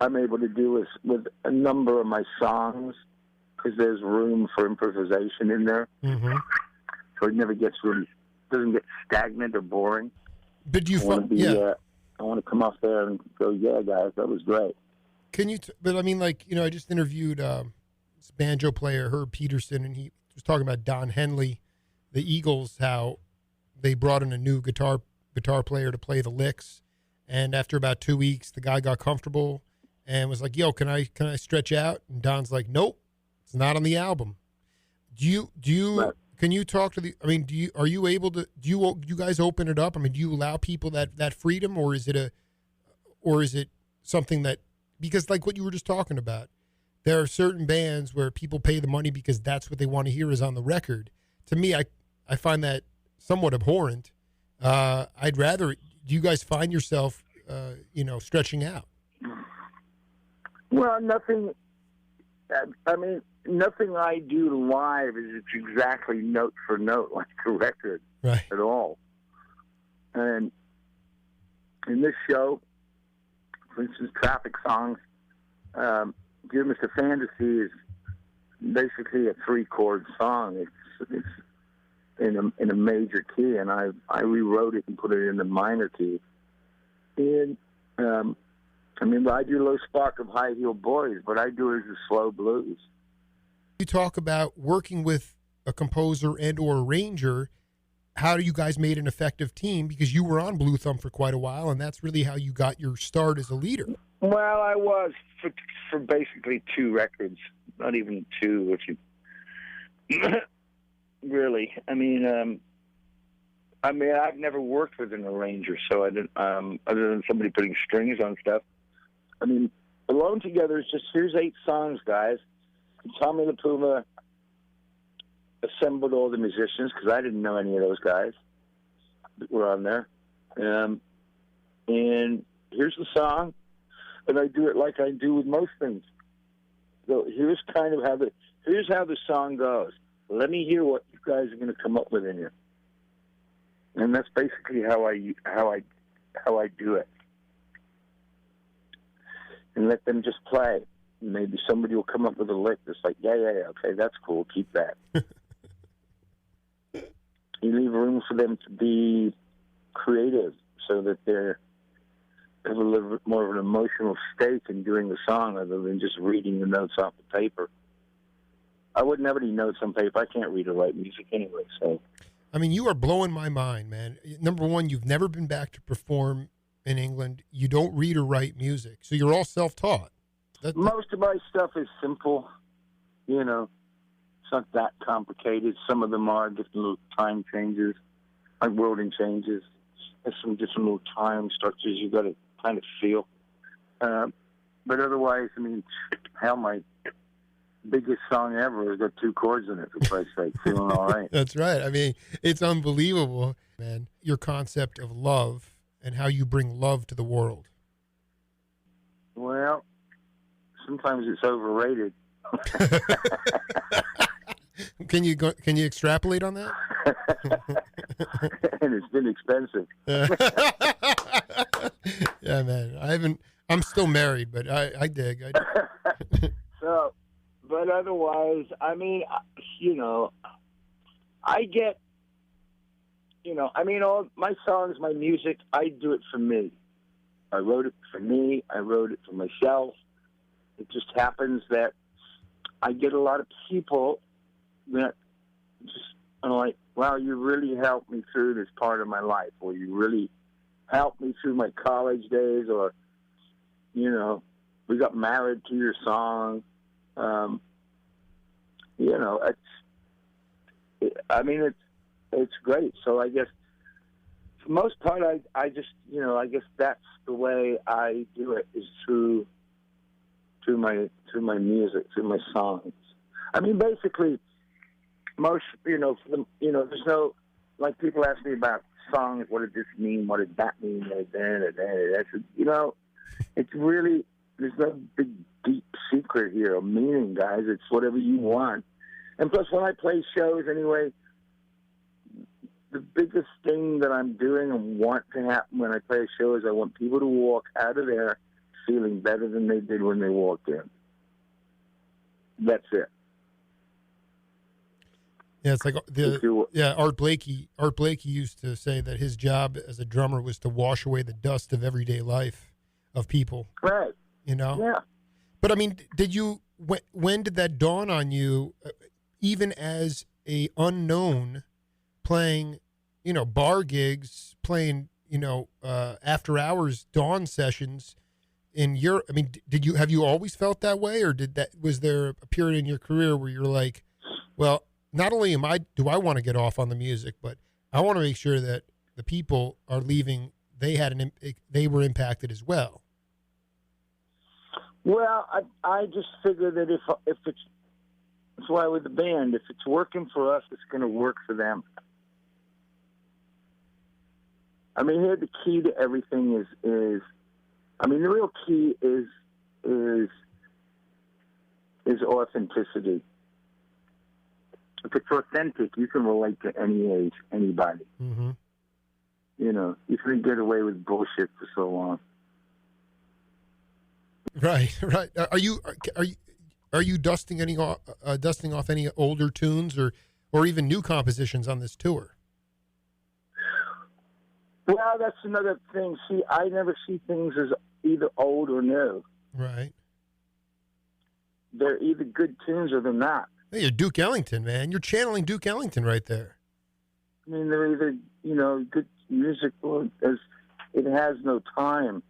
I'm able to do with a number of my songs, because there's room for improvisation in there. Mm-hmm. So it never doesn't get stagnant or boring. But do you I want to come off there and go, yeah, guys, that was great. Can you? But I mean, like, you know, I just interviewed this banjo player, Herb Peterson, and he was talking about Don Henley, the Eagles, how they brought in a new guitar player to play the licks, and after about 2 weeks, the guy got comfortable and was like, "Yo, can I stretch out?" And Don's like, "Nope, it's not on the album." Do you? Right. Can you talk to are you able to? Do you guys open it up? I mean, do you allow people that freedom, or is it something that, because like what you were just talking about, there are certain bands where people pay the money because that's what they want to hear is on the record. To me, I find that somewhat abhorrent. I'd rather. Do you guys find yourself, stretching out? Well, nothing. I mean, nothing I do live is exactly note for note like a record, right, at all. And in this show, for instance, Traffic Songs, Dear Mr. Fantasy is basically a 3-chord song. It's in a major key, and I rewrote it and put it in the minor key. And I do Low Spark of High Heel Boys, but I do it as a slow blues. You talk about working with a composer and or arranger. How do you guys made an effective team? Because you were on Blue Thumb for quite a while, and that's really how you got your start as a leader. Well, I was for basically 2 records, not even 2, if you really. I mean, I mean, I've never worked with an arranger, so I didn't. Other than somebody putting strings on stuff. I mean, Alone Together is just here's 8 songs, guys. Tommy the Puma assembled all the musicians because I didn't know any of those guys that were on there. And here's the song, and I do it like I do with most things. So here's kind of here's how the song goes. Let me hear what you guys are going to come up with in here. And that's basically how I do it. And let them just play. Maybe somebody will come up with a lick that's like, yeah, okay, that's cool, keep that. You leave room for them to be creative so that they have a little bit more of an emotional stake in doing the song other than just reading the notes off the paper. I wouldn't have any notes on paper. I can't read or write music anyway, so. I mean, you are blowing my mind, man. Number one, you've never been back to perform in England. You don't read or write music, so you're all self-taught. Most of my stuff is simple, you know. It's not that complicated. Some of them are different little time changes, like wording changes. There's some different little time structures you got to kind of feel. But otherwise, I mean, hell, my biggest song ever has got 2 chords in it, for Christ's sake, Feeling All Right. That's right. I mean, it's unbelievable, man, your concept of love and how you bring love to the world. Well, sometimes it's overrated. Can you extrapolate on that? And it's been expensive. Yeah, man. I'm still married, but I dig. So, but otherwise, I mean, you know, I get, you know, I mean, all my songs, my music, I do it for me. I wrote it for me. I wrote it for myself. It just happens that I get a lot of people that just are like, wow, you really helped me through this part of my life, or you really helped me through my college days, or, you know, we got married to your song. You know, it's great. So I guess for the most part, I just, you know, I guess that's the way I do it, is through my music, through my songs. I mean, basically, most, you know, there's no, like, people ask me about songs, what did this mean, what did that mean, that's, you know, it's really, there's no big, deep secret here of meaning, guys. It's whatever you want. And plus, when I play shows anyway, the biggest thing that I'm doing and want to happen when I play a show is I want people to walk out of there feeling better than they did when they walked in. That's it. Yeah, it's like Art Blakey. Art Blakey used to say that his job as a drummer was to wash away the dust of everyday life of people. Right. You know? Yeah. But I mean, when did that dawn on you, even as a unknown, playing, you know, bar gigs, playing, you know, after hours dawn sessions in your, I mean, have you always felt that way, or was there a period in your career where you're like, well, not only do I want to get off on the music, but I want to make sure that the people are leaving, they were impacted as well? Well, I just figure that if it's, that's why with the band, if it's working for us, it's going to work for them. I mean, here the key to everything is I mean, the real key is authenticity. If it's authentic, you can relate to any age, anybody. Mm-hmm. You know, you can get away with bullshit for so long. Right. Are you dusting off any older tunes or even new compositions on this tour? Well, that's another thing. See, I never see things as either old or new. Right. They're either good tunes or they're not. Hey, you're Duke Ellington, man. You're channeling Duke Ellington right there. I mean, they're either, you know, good music or it has no time.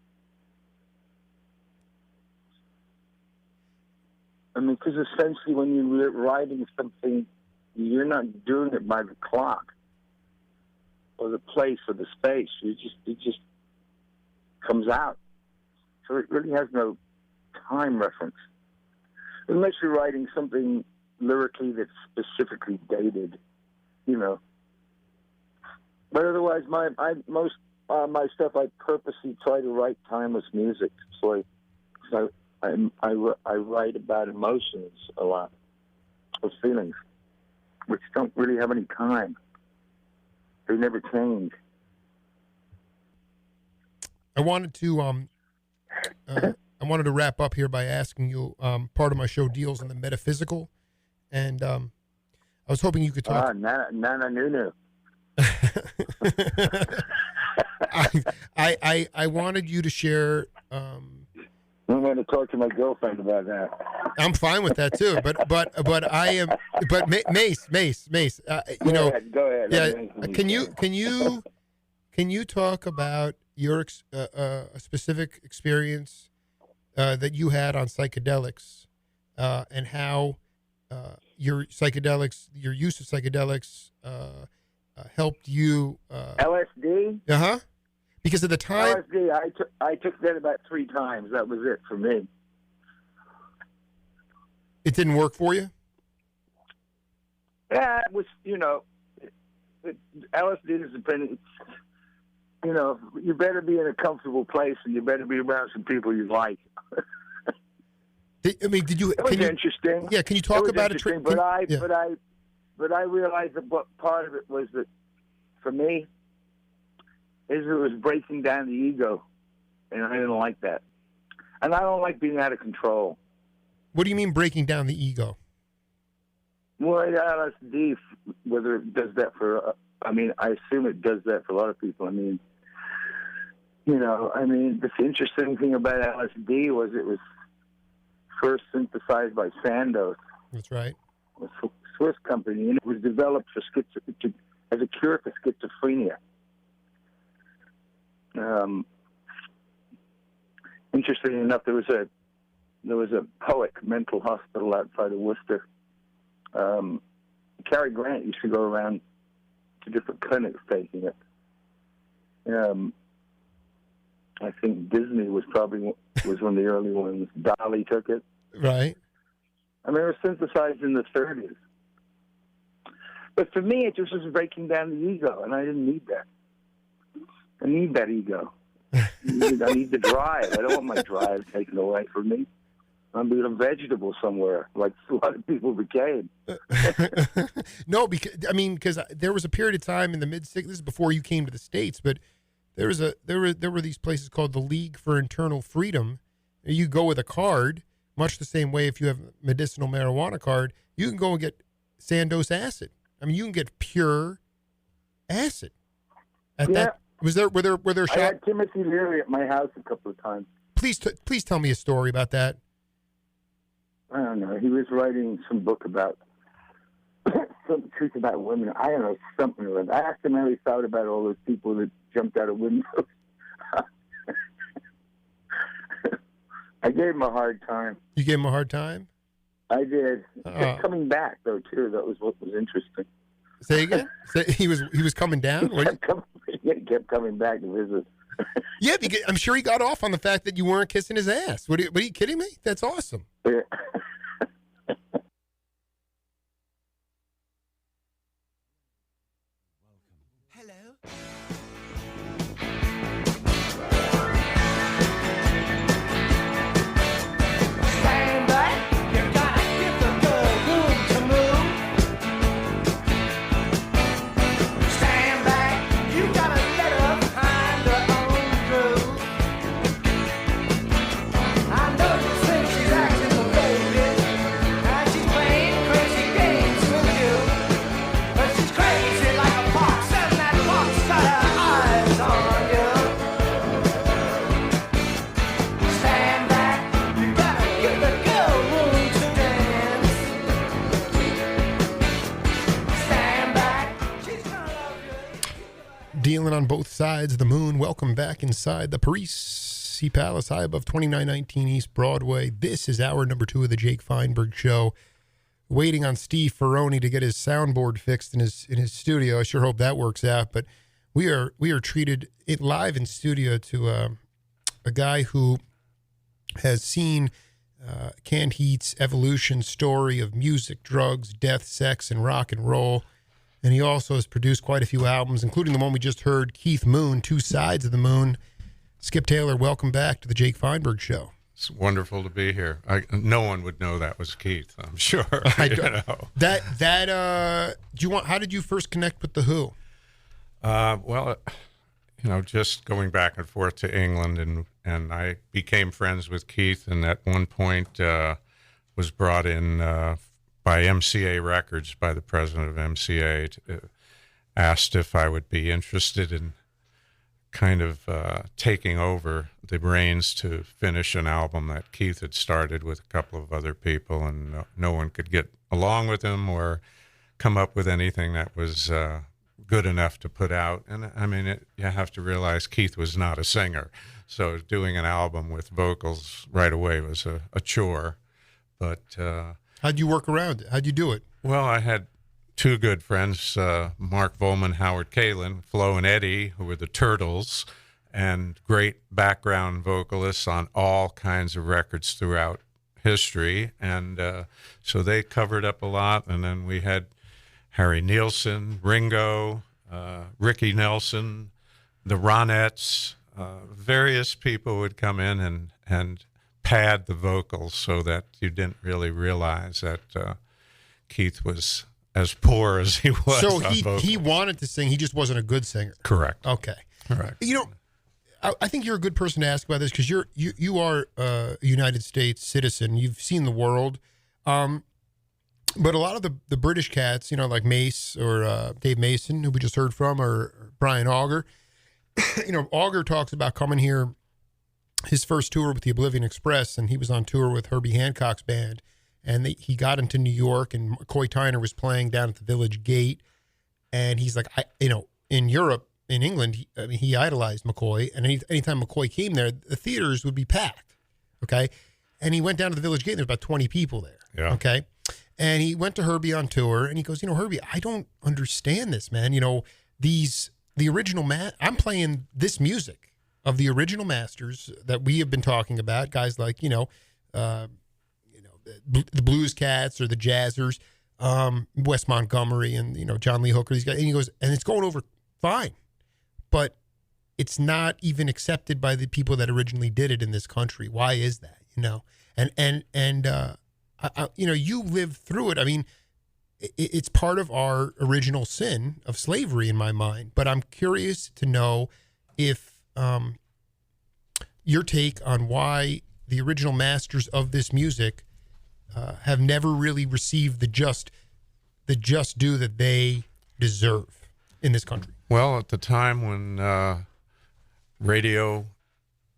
I mean, because essentially when you're writing something, you're not doing it by the clock. or the place or the space. It just comes out. So it really has no time reference. Unless you're writing something lyrically that's specifically dated, you know. But otherwise, most my stuff, I purposely try to write timeless music. So I write about emotions a lot, or feelings, which don't really have any time. They never change. I wanted to wrap up here by asking you. Part of my show deals in the metaphysical, and I was hoping you could talk. Nana Nunu. I wanted you to share. I'm going to talk to my girlfriend about that. I'm fine with that too, but I am. But Mace. Go ahead. Yeah. Can you talk about your a specific experience that you had on psychedelics, and how your use of psychedelics helped you? LSD. Because at the time, LSD, I took that about 3 times. That was it for me. It didn't work for you? Yeah, it was, LSD is dependent. You better be in a comfortable place, and you better be around some people you like. Did you? It was interesting. Yeah, can you talk about it? But I realized that part of it was that, for me, it was breaking down the ego, and I didn't like that. And I don't like being out of control. What do you mean breaking down the ego? Well, LSD, whether it does that for, I assume it does that for a lot of people. The interesting thing about LSD was it was first synthesized by Sandoz. That's right. A Swiss company, and it was developed for as a cure for schizophrenia. Interestingly enough, there was a Poet mental hospital outside of Worcester. Cary Grant used to go around to different clinics taking it. I think Disney was one of the early ones. Dolly took it. Right. It was synthesized in the 30s. But for me, it just was breaking down the ego, and I didn't need that. I need that ego. I need the drive. I don't want my drive taken away from me. I'm being a vegetable somewhere, like a lot of people became. No, because there was a period of time in the mid-60s. This is before you came to the States, but there were these places called the League for Internal Freedom. You go with a card, much the same way if you have a medicinal marijuana card, you can go and get Sandoz acid. You can get pure acid. Were there shots? I had Timothy Leary at my house a couple of times. Please tell me a story about that. I don't know. He was writing some book about some truth about women. I don't know, something or other. I asked him how he thought about all those people that jumped out of windows. I gave him a hard time. You gave him a hard time? I did. He kept coming back, though, too. That was what was interesting. Say again? He was coming down? He kept coming back to visit. Yeah, because I'm sure he got off on the fact that you weren't kissing his ass. Are you kidding me? That's awesome. Yeah. Hello. Stand back. You gotta give the girl room to move. Stand back. You gotta let her find her own groove. I know you think she's acting the baby, and she's playing crazy games with you, but she's crazy like a fox, and that fox got her eyes on you. Stand back, you gotta give the girl room to dance. Stand back, she's gonna love you. Dealing on both sides of the moon. Welcome back inside the Parisi Palace, high above 2919 East Broadway. This is hour number 2 of the Jake Feinberg Show. Waiting on Steve Ferroni to get his soundboard fixed in his studio. I sure hope that works out. But we are treated it live in studio to a guy who has seen Canned Heat's evolution story of music, drugs, death, sex, and rock and roll. And he also has produced quite a few albums, including the one we just heard, Keith Moon, Two Sides of the Moon. Skip Taylor, welcome back to the Jake Feinberg Show. It's wonderful to be here. No one would know that was Keith, I'm sure. I don't know. Do you want? How did you first connect with the Who? Well, just going back and forth to England, and I became friends with Keith, and at one point was brought in by MCA Records, by the president of MCA, asked if I would be interested in kind of taking over the reins to finish an album that Keith had started with a couple of other people, and no one could get along with him or come up with anything that was good enough to put out. And I mean, you have to realize Keith was not a singer, so doing an album with vocals right away was a chore. But how'd you work around it? How'd you do it? Well, I had two good friends, Mark Volman, Howard Kalin, Flo and Eddie, who were the Turtles, and great background vocalists on all kinds of records throughout history. And so they covered up a lot. And then we had Harry Nilsson, Ringo, Ricky Nelson, the Ronettes, various people would come in and pad the vocals so that you didn't really realize that Keith was as poor as he was. So he wanted to sing, he just wasn't a good singer. Correct. Okay. Correct. I think you're a good person to ask about this because you are a United States citizen. You've seen the world. But a lot of the British cats, like Mace or Dave Mason, who we just heard from, or Brian Auger, Auger talks about coming here, his first tour with the Oblivion Express, and he was on tour with Herbie Hancock's band, and he got into New York, and McCoy Tyner was playing down at the Village Gate, and he's like, in Europe, in England, he idolized McCoy, and anytime McCoy came there, the theaters would be packed, okay? And he went down to the Village Gate, and there's about 20 people there, yeah. Okay? And he went to Herbie on tour, and he goes, Herbie, I don't understand this, man. The original I'm playing this music of the original masters that we have been talking about, guys like, the Blues Cats or the Jazzers, Wes Montgomery and, John Lee Hooker, these guys. And he goes, and it's going over fine, but it's not even accepted by the people that originally did it in this country. Why is that? You lived through it. I mean, it's part of our original sin of slavery in my mind, but I'm curious to know if your take on why the original masters of this music have never really received the just due that they deserve in this country. Well, at the time when radio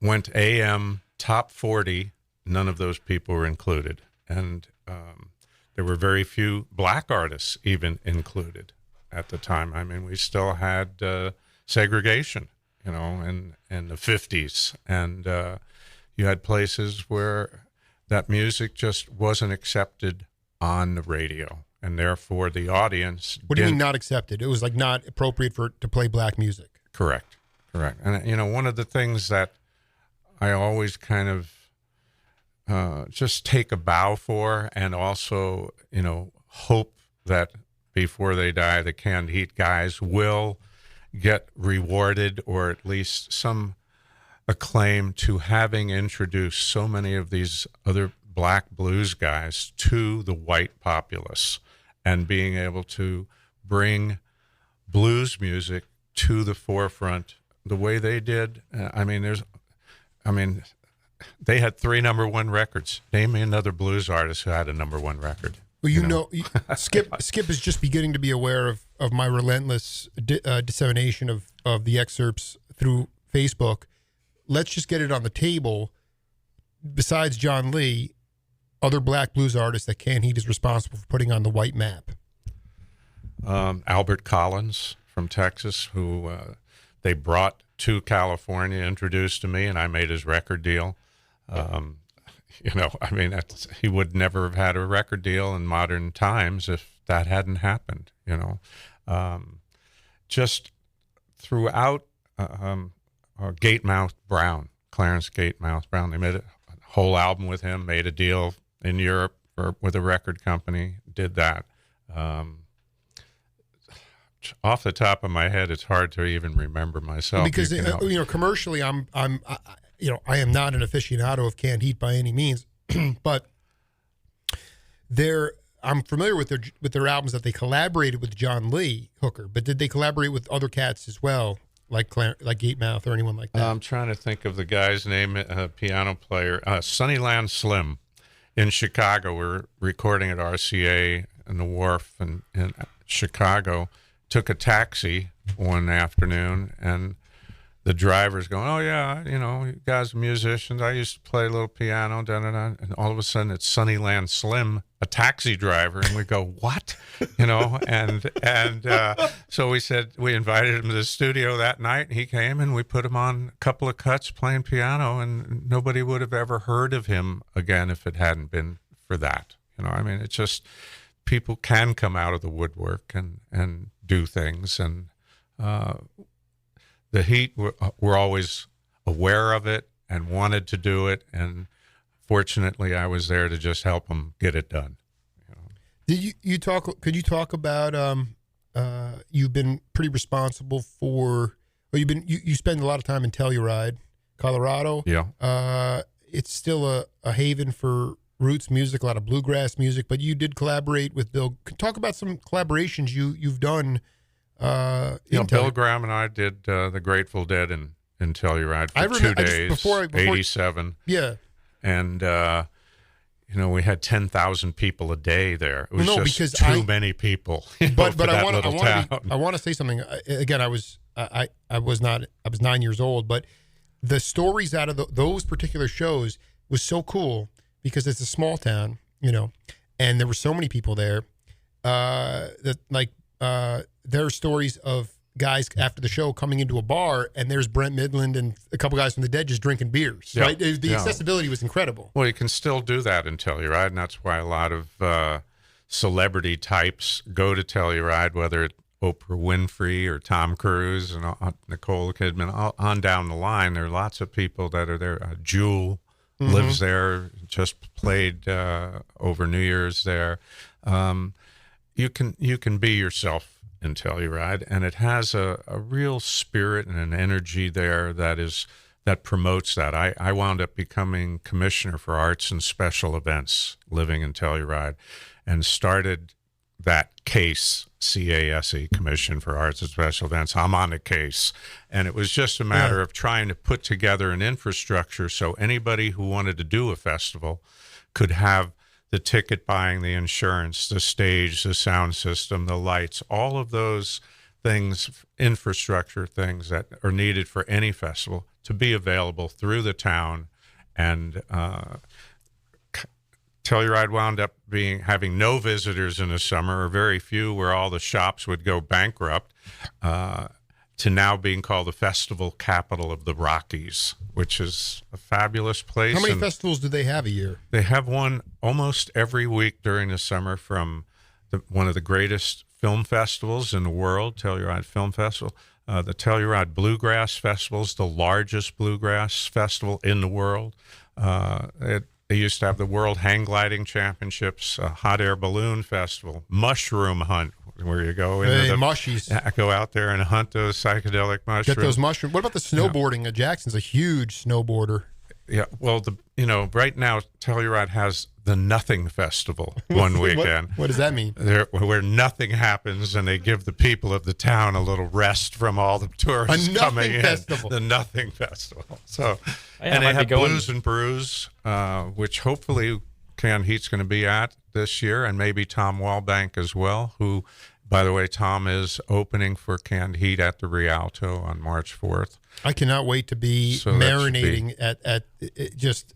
went AM top 40, none of those people were included. And there were very few black artists even included at the time. I mean, we still had segregation, in the 50s. And you had places where that music just wasn't accepted on the radio. And therefore, the audience... What do you mean not accepted? It was like not appropriate to play black music. Correct. And, one of the things that I always kind of just take a bow for, and also, hope that before they die, the Canned Heat guys will get rewarded, or at least some acclaim to having introduced so many of these other black blues guys to the white populace and being able to bring blues music to the forefront the way they did. They had 3 number 1 records. Name me another blues artist who had a number 1 record. Well, Skip is just beginning to be aware of my relentless dissemination of the excerpts through Facebook. Let's just get it on the table. Besides John Lee, other black blues artists that Canned Heat is responsible for putting on the white map. Albert Collins from Texas, who they brought to California, introduced to me, and I made his record deal. He would never have had a record deal in modern times if that hadn't happened, Just throughout Gatemouth Brown, Clarence Gatemouth Brown. They made a whole album with him, made a deal in Europe with a record company, did that. Off the top of my head, it's hard to even remember myself. Because commercially, I am not an aficionado of Canned Heat by any means, but I'm familiar with their albums that they collaborated with John Lee Hooker. But did they collaborate with other cats as well, like Gatemouth or anyone like that? I'm trying to think of the guy's name, piano player, Sunnyland Slim, in Chicago. We're recording at RCA in the Wharf in Chicago. Took a taxi one afternoon, and the driver's going, "Oh yeah, you guys are musicians. I used to play a little piano." Da, da, da. And all of a sudden, it's Sunnyland Slim, a taxi driver, and we go, "What?" So we invited him to the studio that night. And he came, and we put him on a couple of cuts playing piano, and nobody would have ever heard of him again if it hadn't been for that. It's just people can come out of the woodwork and do things, and the Heat were always aware of it and wanted to do it, and fortunately I was there to just help them get it done. Could you talk about you've been pretty responsible for, you spend a lot of time in Telluride, Colorado. Yeah. It's still a haven for roots music, a lot of bluegrass music, but you did collaborate with Bill. Talk about some collaborations you've done. Bill Graham and I did the Grateful Dead in Telluride for 2 days, before 87. Yeah. And, we had 10,000 people a day there. It was too many people. But I want to say something. Again, I was 9 years old, but the stories out of those particular shows was so cool. Because it's a small town, and there were so many people there that there are stories of guys after the show coming into a bar, and there's Brent Midland and a couple guys from the Dead just drinking beers. Yeah. Right? The accessibility was incredible. Well, you can still do that in Telluride, and that's why a lot of celebrity types go to Telluride, whether it's Oprah Winfrey or Tom Cruise and Nicole Kidman, on down the line. There are lots of people that are there. Jewel lives there, just played over New Year's there. You can be yourself in Telluride, and it has a real spirit and an energy there that promotes that. I wound up becoming commissioner for arts and special events living in Telluride, and started that CASE, C-A-S-E, Commission for Arts and Special Events. I'm on the case. And it was just a matter of trying to put together an infrastructure so anybody who wanted to do a festival could have the ticket buying, the insurance, the stage, the sound system, the lights, all of those things, infrastructure things that are needed for any festival to be available through the town. And Telluride wound up having no visitors in the summer, or very few, where all the shops would go bankrupt, to now being called the festival capital of the Rockies, which is a fabulous place. How many festivals do they have a year? They have one almost every week during the summer from one of the greatest film festivals in the world, Telluride Film Festival. The Telluride Bluegrass Festival is the largest bluegrass festival in the world. They used to have the World Hang Gliding Championships, Hot Air Balloon Festival, Mushroom Hunt, where you go into mushies. Go out there and hunt those psychedelic mushrooms. Get those mushrooms. What about the snowboarding? Yeah. Jackson's a huge snowboarder. Yeah, well, right now Telluride has the Nothing Festival one weekend. What does that mean? Where nothing happens, and they give the people of the town a little rest from all the tourists coming in. The Nothing Festival. So, and they have Blues and Brews, which hopefully Canned Heat's going to be at this year, and maybe Tom Walbank as well, who, by the way, Tom is opening for Canned Heat at the Rialto on March 4th. I cannot wait to be marinating at just.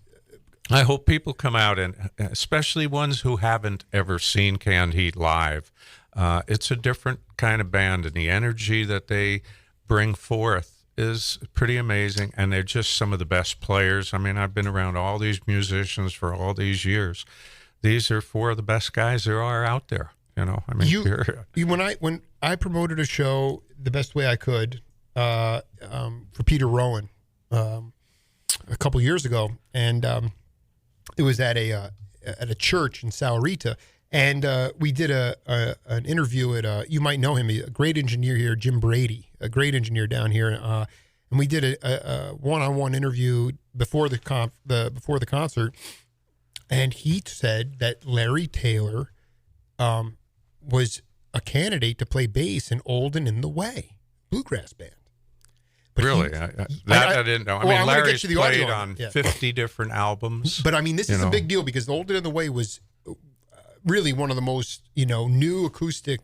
I hope people come out, and especially ones who haven't ever seen Canned Heat live. It's a different kind of band, and the energy that they bring forth is pretty amazing, and they're just some of the best players. I mean, I've been around all these musicians for all these years. These are four of the best guys there are out there. When I promoted a show the best way I could, for Peter Rowan a couple years ago, and it was at a church in Sahuarita, and we did an interview at you might know him, a great engineer here, Jim Brady, a great engineer down here, and we did a one-on-one interview before the concert, and he said that Larry Taylor was a candidate to play bass in Old and in the Way bluegrass band. But really? I didn't know. I mean, Larry's played on 50 different albums. But I mean, this is a big deal because Old and in the Way was really one of the most, new acoustic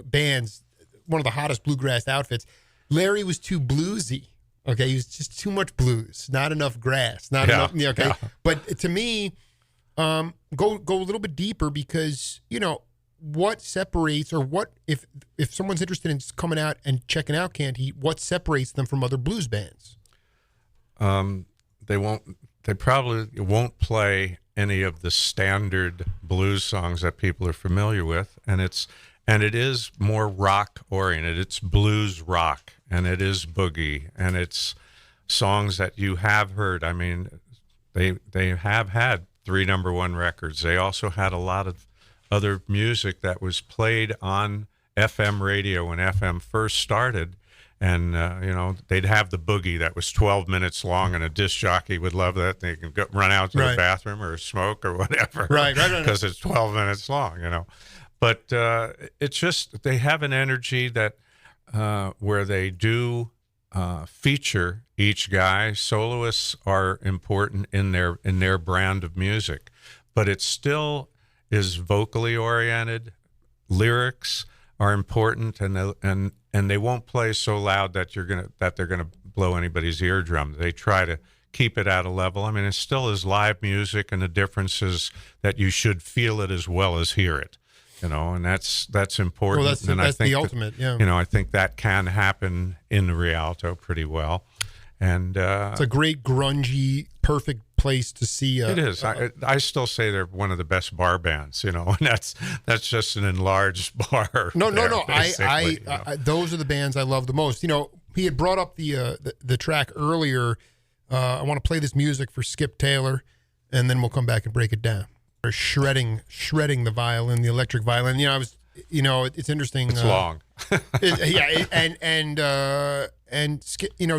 bands, one of the hottest bluegrass outfits. Larry was too bluesy. Okay, he was just too much blues, not enough grass, not enough. Okay, but to me, go a little bit deeper because what separates, or what if someone's interested in coming out and checking out Canned Heat, what separates them from other blues bands? They probably won't play any of the standard blues songs that people are familiar with, and it is more rock oriented. It's blues rock, and it is boogie, and it's songs that you have heard. I mean, they have had 3 #1 records. They also had a lot of other music that was played on FM radio when FM first started. And, they'd have the boogie that was 12 minutes long, and a disc jockey would love that. They can run out to the bathroom or smoke or whatever. Right. Because it's 12 minutes long, But it's just they have an energy that where they do feature each guy. Soloists are important in their brand of music, but it still is vocally oriented. Lyrics are important, and they won't play so loud that they're gonna blow anybody's eardrum. They try to keep it at a level. I mean, it still is live music, and the difference is that you should feel it as well as hear it. And that's important. Well, that's the ultimate. I think that can happen in the Rialto pretty well. And it's a great grungy, perfect place to see. It is. I still say they're one of the best bar bands, and that's just an enlarged bar. No. Those are the bands I love the most. He had brought up the track earlier. I want to play this music for Skip Taylor, and then we'll come back and break it down. Shredding the violin, the electric violin. It's interesting. It's long.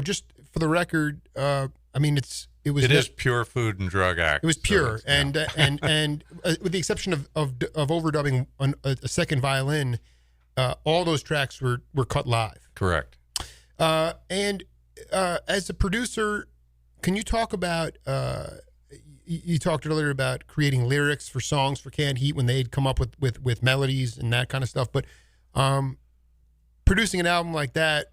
Just for the record, it is pure food and drug act. It was pure, and with the exception of overdubbing a second violin, all those tracks were cut live. Correct. And as a producer, can you talk about? You talked earlier about creating lyrics for songs for Canned Heat when they'd come up with melodies and that kind of stuff. But producing an album like that,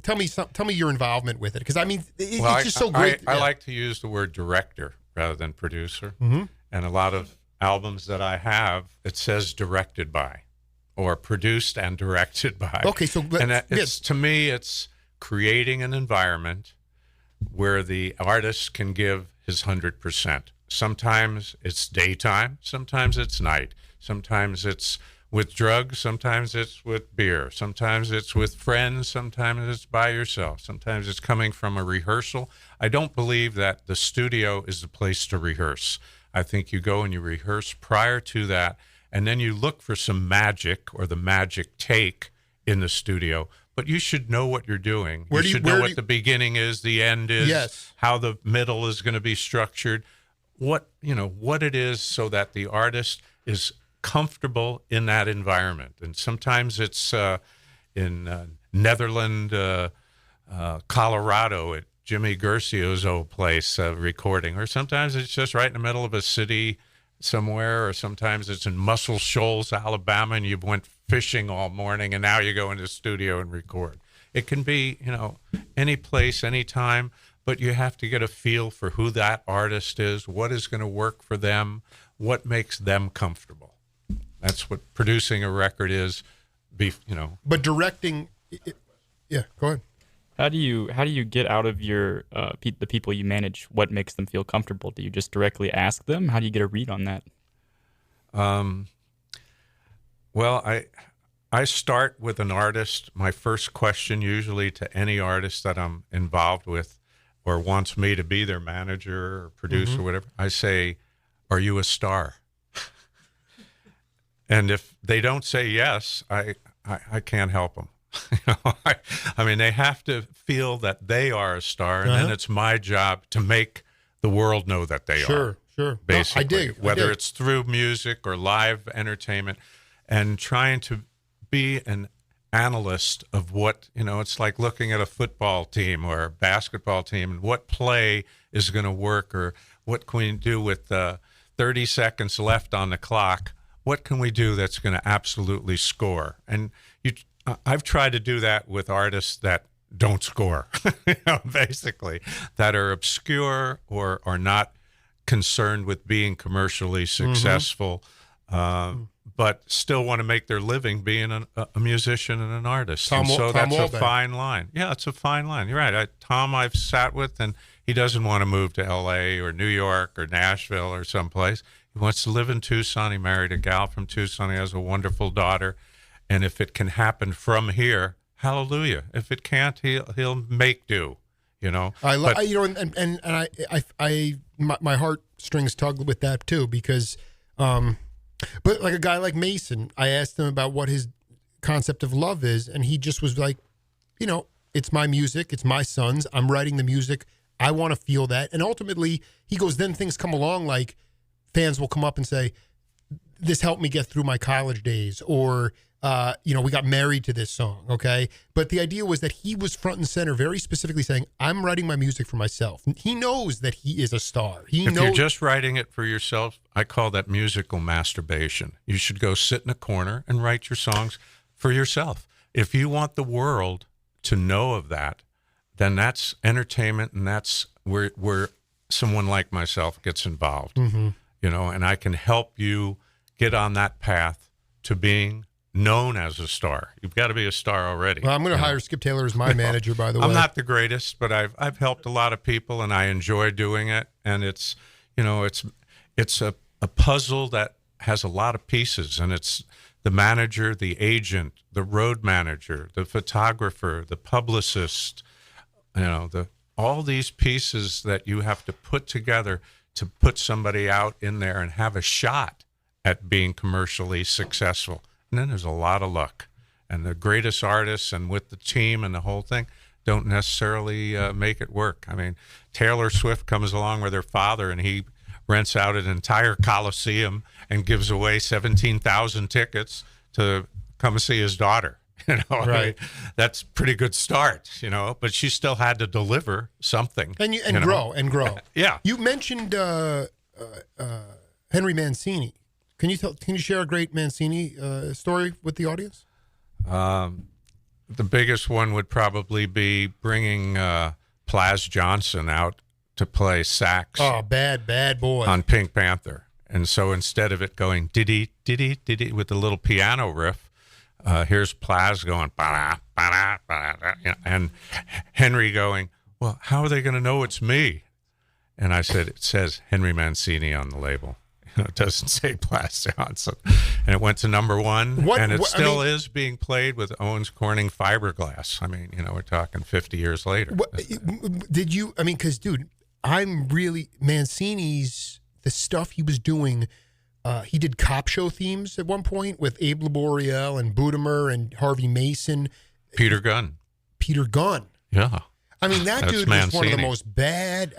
tell me your involvement with it, because it's just so great. I like to use the word director rather than producer, and a lot of albums that I have, it says directed by, or produced and directed by. Okay, so to me, it's creating an environment where the artist can give his 100%. Sometimes it's daytime, sometimes it's night, sometimes it's with drugs, sometimes it's with beer, sometimes it's with friends, sometimes it's by yourself, sometimes it's coming from a rehearsal. I don't believe that the studio is the place to rehearse. I think you go and you rehearse prior to that, and then you look for some magic or the magic take in the studio. But you should know what you're doing. You should know what the beginning is, the end is, how the middle is going to be structured, what it is, so that the artist is comfortable in that environment. And sometimes it's in Netherlands, Colorado, at Jimmy Guercio's old place recording, or sometimes it's just right in the middle of a city somewhere, or sometimes it's in Muscle Shoals, Alabama, and you went fishing all morning and now you go into the studio and record. It can be, any place, any time, but you have to get a feel for who that artist is, what is going to work for them, what makes them comfortable. That's what producing a record is, But directing, go ahead. How do you get out of your the people you manage what makes them feel comfortable? Do you just directly ask them? How do you get a read on that? Well, I start with an artist. My first question usually to any artist that I'm involved with or wants me to be their manager or producer or whatever, I say, are you a star? And if they don't say yes, I can't help them. I mean, they have to feel that they are a star, and then it's my job to make the world know that they are. Sure. Basically, I dig. Whether it's through music or live entertainment, and trying to be an analyst of what, it's like looking at a football team or a basketball team and what play is going to work, or what can we do with 30 seconds left on the clock. What can we do that's going to absolutely score? And I've tried to do that with artists that don't score, basically, that are obscure or are not concerned with being commercially successful, but still want to make their living being a musician and an artist. That's a fine line. Yeah, it's a fine line. You're right. Tom I've sat with, and he doesn't want to move to L.A. or New York or Nashville or someplace. He wants to live in Tucson. He married a gal from Tucson. He has a wonderful daughter. And if it can happen from here, hallelujah. If it can't, he'll make do. My heartstrings tug with that too, because, but like a guy like Mason, I asked him about what his concept of love is, and he just was like, it's my music, it's my son's. I'm writing the music. I want to feel that, and ultimately, he goes. Then things come along, like fans will come up and say, "This helped me get through my college days," or we got married to this song, okay? But the idea was that he was front and center, very specifically saying, I'm writing my music for myself. He knows that he is a star. If you're just writing it for yourself, I call that musical masturbation. You should go sit in a corner and write your songs for yourself. If you want the world to know of that, then that's entertainment, and that's where someone like myself gets involved, and I can help you get on that path to being known as a star. You've got to be a star already. Well, I'm going to hire Skip Taylor as my manager, by the way. I'm not the greatest, but I've helped a lot of people, and I enjoy doing it. And it's a puzzle that has a lot of pieces, and it's the manager, the agent, the road manager, the photographer, the publicist, all these pieces that you have to put together to put somebody out in there and have a shot at being commercially successful. And then there's a lot of luck. And the greatest artists and with the team and the whole thing don't necessarily make it work. I mean, Taylor Swift comes along with her father, and he rents out an entire Coliseum and gives away 17,000 tickets to come see his daughter. Right. I mean, that's a pretty good start, but she still had to deliver something. And grow. Yeah. You mentioned Henry Mancini. Can you share a great Mancini story with the audience? The biggest one would probably be bringing Plaz Johnson out to play sax. Oh, bad boy. On Pink Panther. And so instead of it going diddy, diddy, diddy with the little piano riff, here's Plaz going, ba-da, ba-da, ba-da, and Henry going, well, how are they going to know it's me? And I said, it says Henry Mancini on the label. It doesn't say Plaz Johnson. And it went to number one, and it still is being played with Owens Corning fiberglass. I mean, we're talking 50 years later. Did you, because, dude, I'm really, Mancini's, the stuff he was doing, he did cop show themes at one point with Abe Laboriel and Budemer and Harvey Mason. Peter Gunn. Yeah. I mean, that dude was one of the most bad,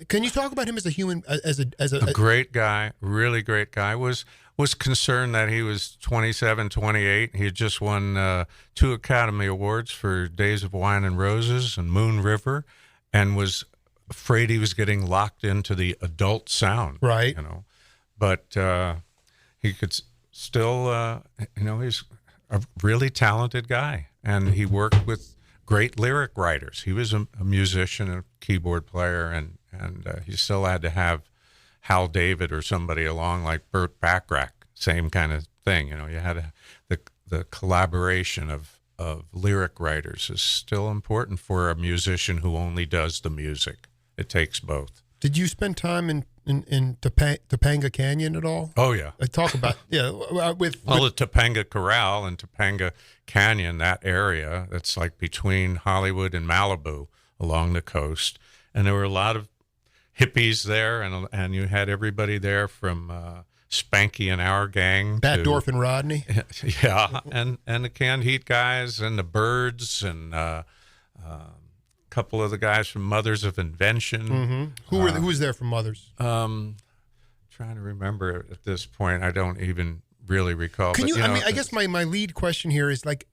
can you talk about him as a human, as a great guy, really great guy? Was concerned that he was 27, 28. He had just won 2 Academy Awards for Days of Wine and Roses and Moon River, and was afraid he was getting locked into the adult sound. Right. But he could still, he's a really talented guy, and he worked with great lyric writers. He was a musician, a keyboard player, and he still had to have Hal David or somebody along like Burt Bacharach, same kind of thing. You had the collaboration of lyric writers is still important for a musician who only does the music. It takes both. Did you spend time in Topanga Canyon at all? Oh yeah. I talk about with The Topanga Corral and Topanga Canyon, that area that's like between Hollywood and Malibu along the coast, and there were a lot of hippies there, and you had everybody there from Spanky and Our Gang, Batdorf and Rodney. yeah, and the Canned Heat guys and the Birds and a couple of the guys from Mothers of Invention. Who was there from Mothers? Trying to remember at this point, I don't even really recall. Can but, you? I mean, I guess my lead question here is like,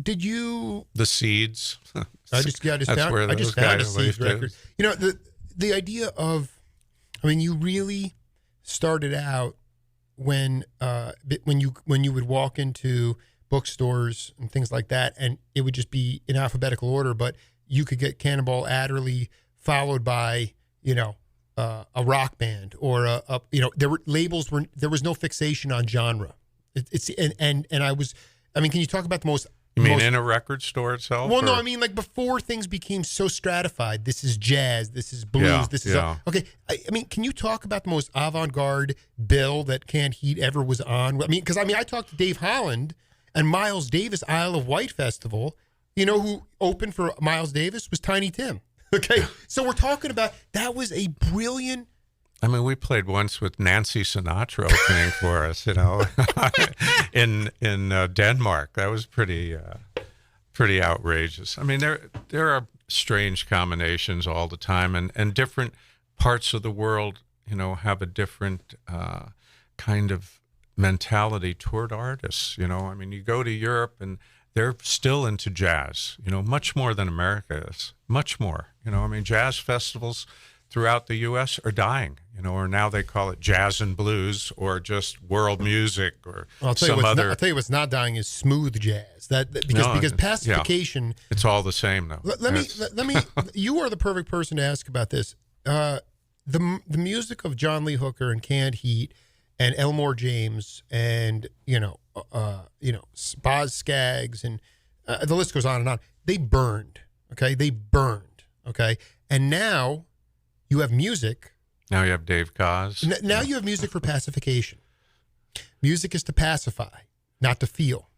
did you? The Seeds. I just found a Seeds record. The idea of, I mean, you really started out when you would walk into bookstores and things like that, and it would just be in alphabetical order, but you could get Cannonball Adderley followed by a rock band or there was no fixation on genre. Can you talk about the most? You mean in a record store itself? Well, no, I mean like before things became so stratified. This is jazz. This is blues. Okay. I mean, can you talk about the most avant-garde bill that Canned Heat ever was on? I mean, because I talked to Dave Holland and Miles Davis, Isle of Wight Festival. You know who opened for Miles Davis was Tiny Tim. Okay, so we're talking about that was a brilliant. I mean, we played once with Nancy Sinatra opening for us, in Denmark. That was pretty outrageous. I mean, there are strange combinations all the time, and different parts of the world, have a different kind of mentality toward artists. I mean, you go to Europe and they're still into jazz, much more than America is, much more. I mean, jazz festivals throughout the U.S. are dying, or now they call it jazz and blues or just world music or some other. I'll tell you what's not dying is smooth jazz. Because pacification. Yeah. It's all the same though. Let me. You are the perfect person to ask about this. The music of John Lee Hooker and Canned Heat and Elmore James and Boz Scaggs and the list goes on and on. They burned. Okay, they burned. Okay, and now. You have music. Now you have Dave Koz. Now you have music for pacification. Music is to pacify, not to feel.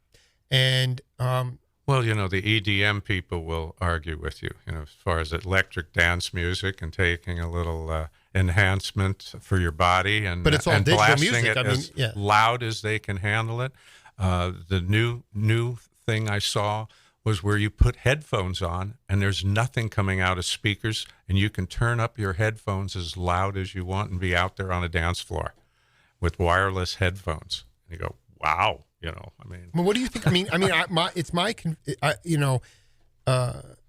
And the EDM people will argue with you, as far as electric dance music and taking a little enhancement for your body and it's all and digital blasting music. it as loud as they can handle it. The new thing I saw was where you put headphones on and there's nothing coming out of speakers and you can turn up your headphones as loud as you want and be out there on a dance floor with wireless headphones. And you go, wow, Well, what do you think?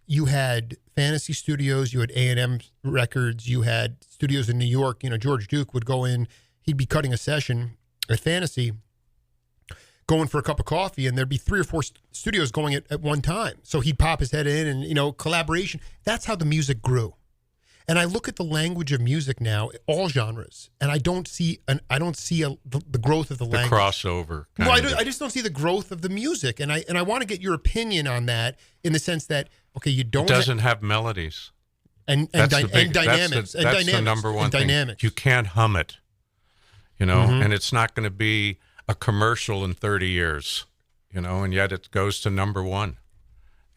You had Fantasy Studios, you had A&M Records, you had studios in New York. George Duke would go in, he'd be cutting a session at Fantasy, going for a cup of coffee, and there'd be 3 or 4 studios going at one time. So he'd pop his head in and, collaboration. That's how the music grew. And I look at the language of music now, all genres, and I don't see the growth of the language. The crossover. I just don't see the growth of the music. And I want to get your opinion on that in the sense that, okay, you don't. It doesn't have melodies. And dynamics. That's the number one thing. Dynamics. You can't hum it, and it's not going to be a commercial in 30 years, and yet it goes to number one.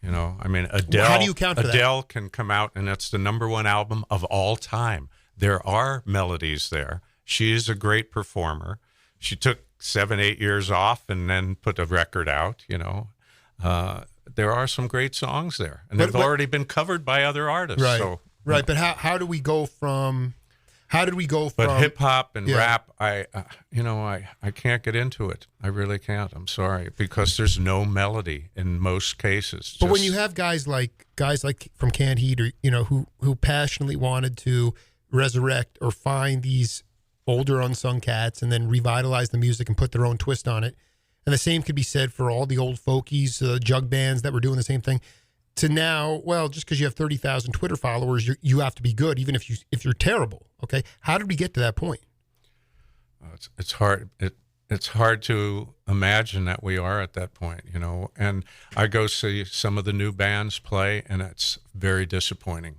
I mean, Adele. How do you count for that? Adele can come out, and that's the number one album of all time. There are melodies there. She is a great performer. She took 7-8 years off and then put a record out. There are some great songs there, and they've already been covered by other artists. Right. So, right. But how do we go from? How did we go from? But hip hop and rap, I can't get into it. I really can't. I'm sorry, because there's no melody in most cases. But when you have guys like from Canned Heat, or who passionately wanted to resurrect or find these older unsung cats and then revitalize the music and put their own twist on it, and the same could be said for all the old folkies, jug bands that were doing the same thing. To now, well, just because you have 30,000 Twitter followers, you have to be good, even if you're terrible. Okay, how did we get to that point? It's hard. It's hard to imagine that we are at that point, And I go see some of the new bands play, and it's very disappointing.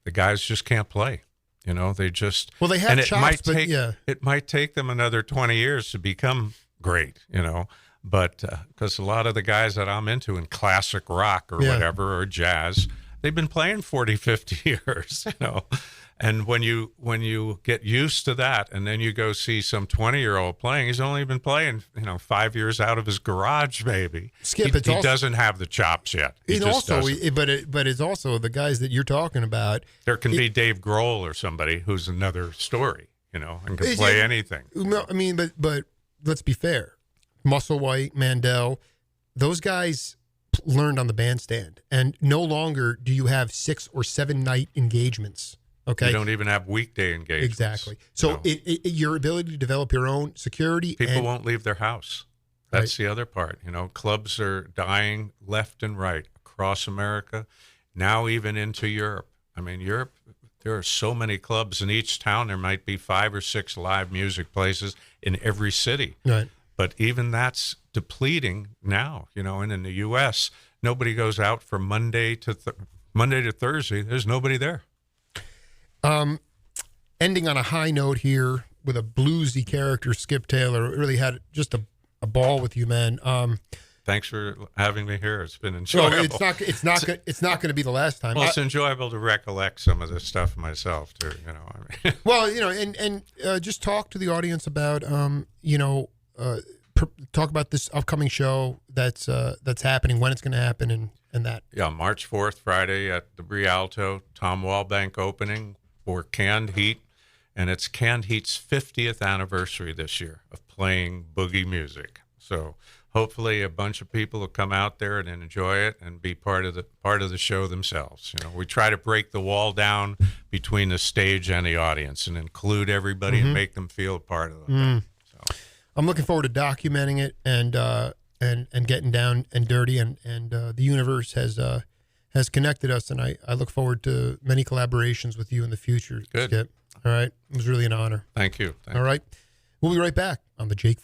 The guys just can't play. You know, they just Well, they have and it chops, might but take yeah. it might take them another 20 years to become great. You know, but because a lot of the guys that I'm into in classic rock or Yeah. whatever or jazz, they've been playing 40, 50 years. You know. And when you get used to that, and then you go see some 20-year-old playing, he's only been playing 5 years out of his garage, maybe. Skip, he, it's he also- doesn't have the chops yet. He And just also, doesn't. but it's also the guys that you're talking about. There can be Dave Grohl or somebody who's another story, and can Is play it- anything. No, I mean, but let's be fair. Musselwhite, Mandel, those guys learned on the bandstand, and no longer do you have 6 or 7 night engagements. Okay, You don't even have weekday engagements. exactly. So your ability to develop your own security. People and, won't leave their house. That's the other part. Clubs are dying left and right across America, now even into Europe. I mean, Europe, there are so many clubs in each town. There might be 5 or 6 live music places in every city. Right. But even that's depleting now, and in the U.S., nobody goes out from Monday to Thursday. There's nobody there. Ending on a high note here with a bluesy character, Skip Taylor. Really had just a ball with you, man. Thanks for having me here. It's been So enjoyable. it's not going to be the last time. Well, it's enjoyable to recollect some of this stuff myself too. Well, and just talk to the audience about talk about this upcoming show that's happening, when it's going to happen, and that. Yeah, March 4th, Friday at the Rialto, Tom Wallbank opening for Canned Heat. And it's Canned Heat's 50th anniversary this year of playing boogie music. So hopefully a bunch of people will come out there and enjoy it and be part of the show themselves. We try to break the wall down between the stage and the audience and include everybody and make them feel part of it. So. I'm looking forward to documenting it and getting down and dirty, and the universe has connected us, and I look forward to many collaborations with you in the future. Good. Skip. All right, it was really an honor. Thank you. All right, we'll be right back on the Jake.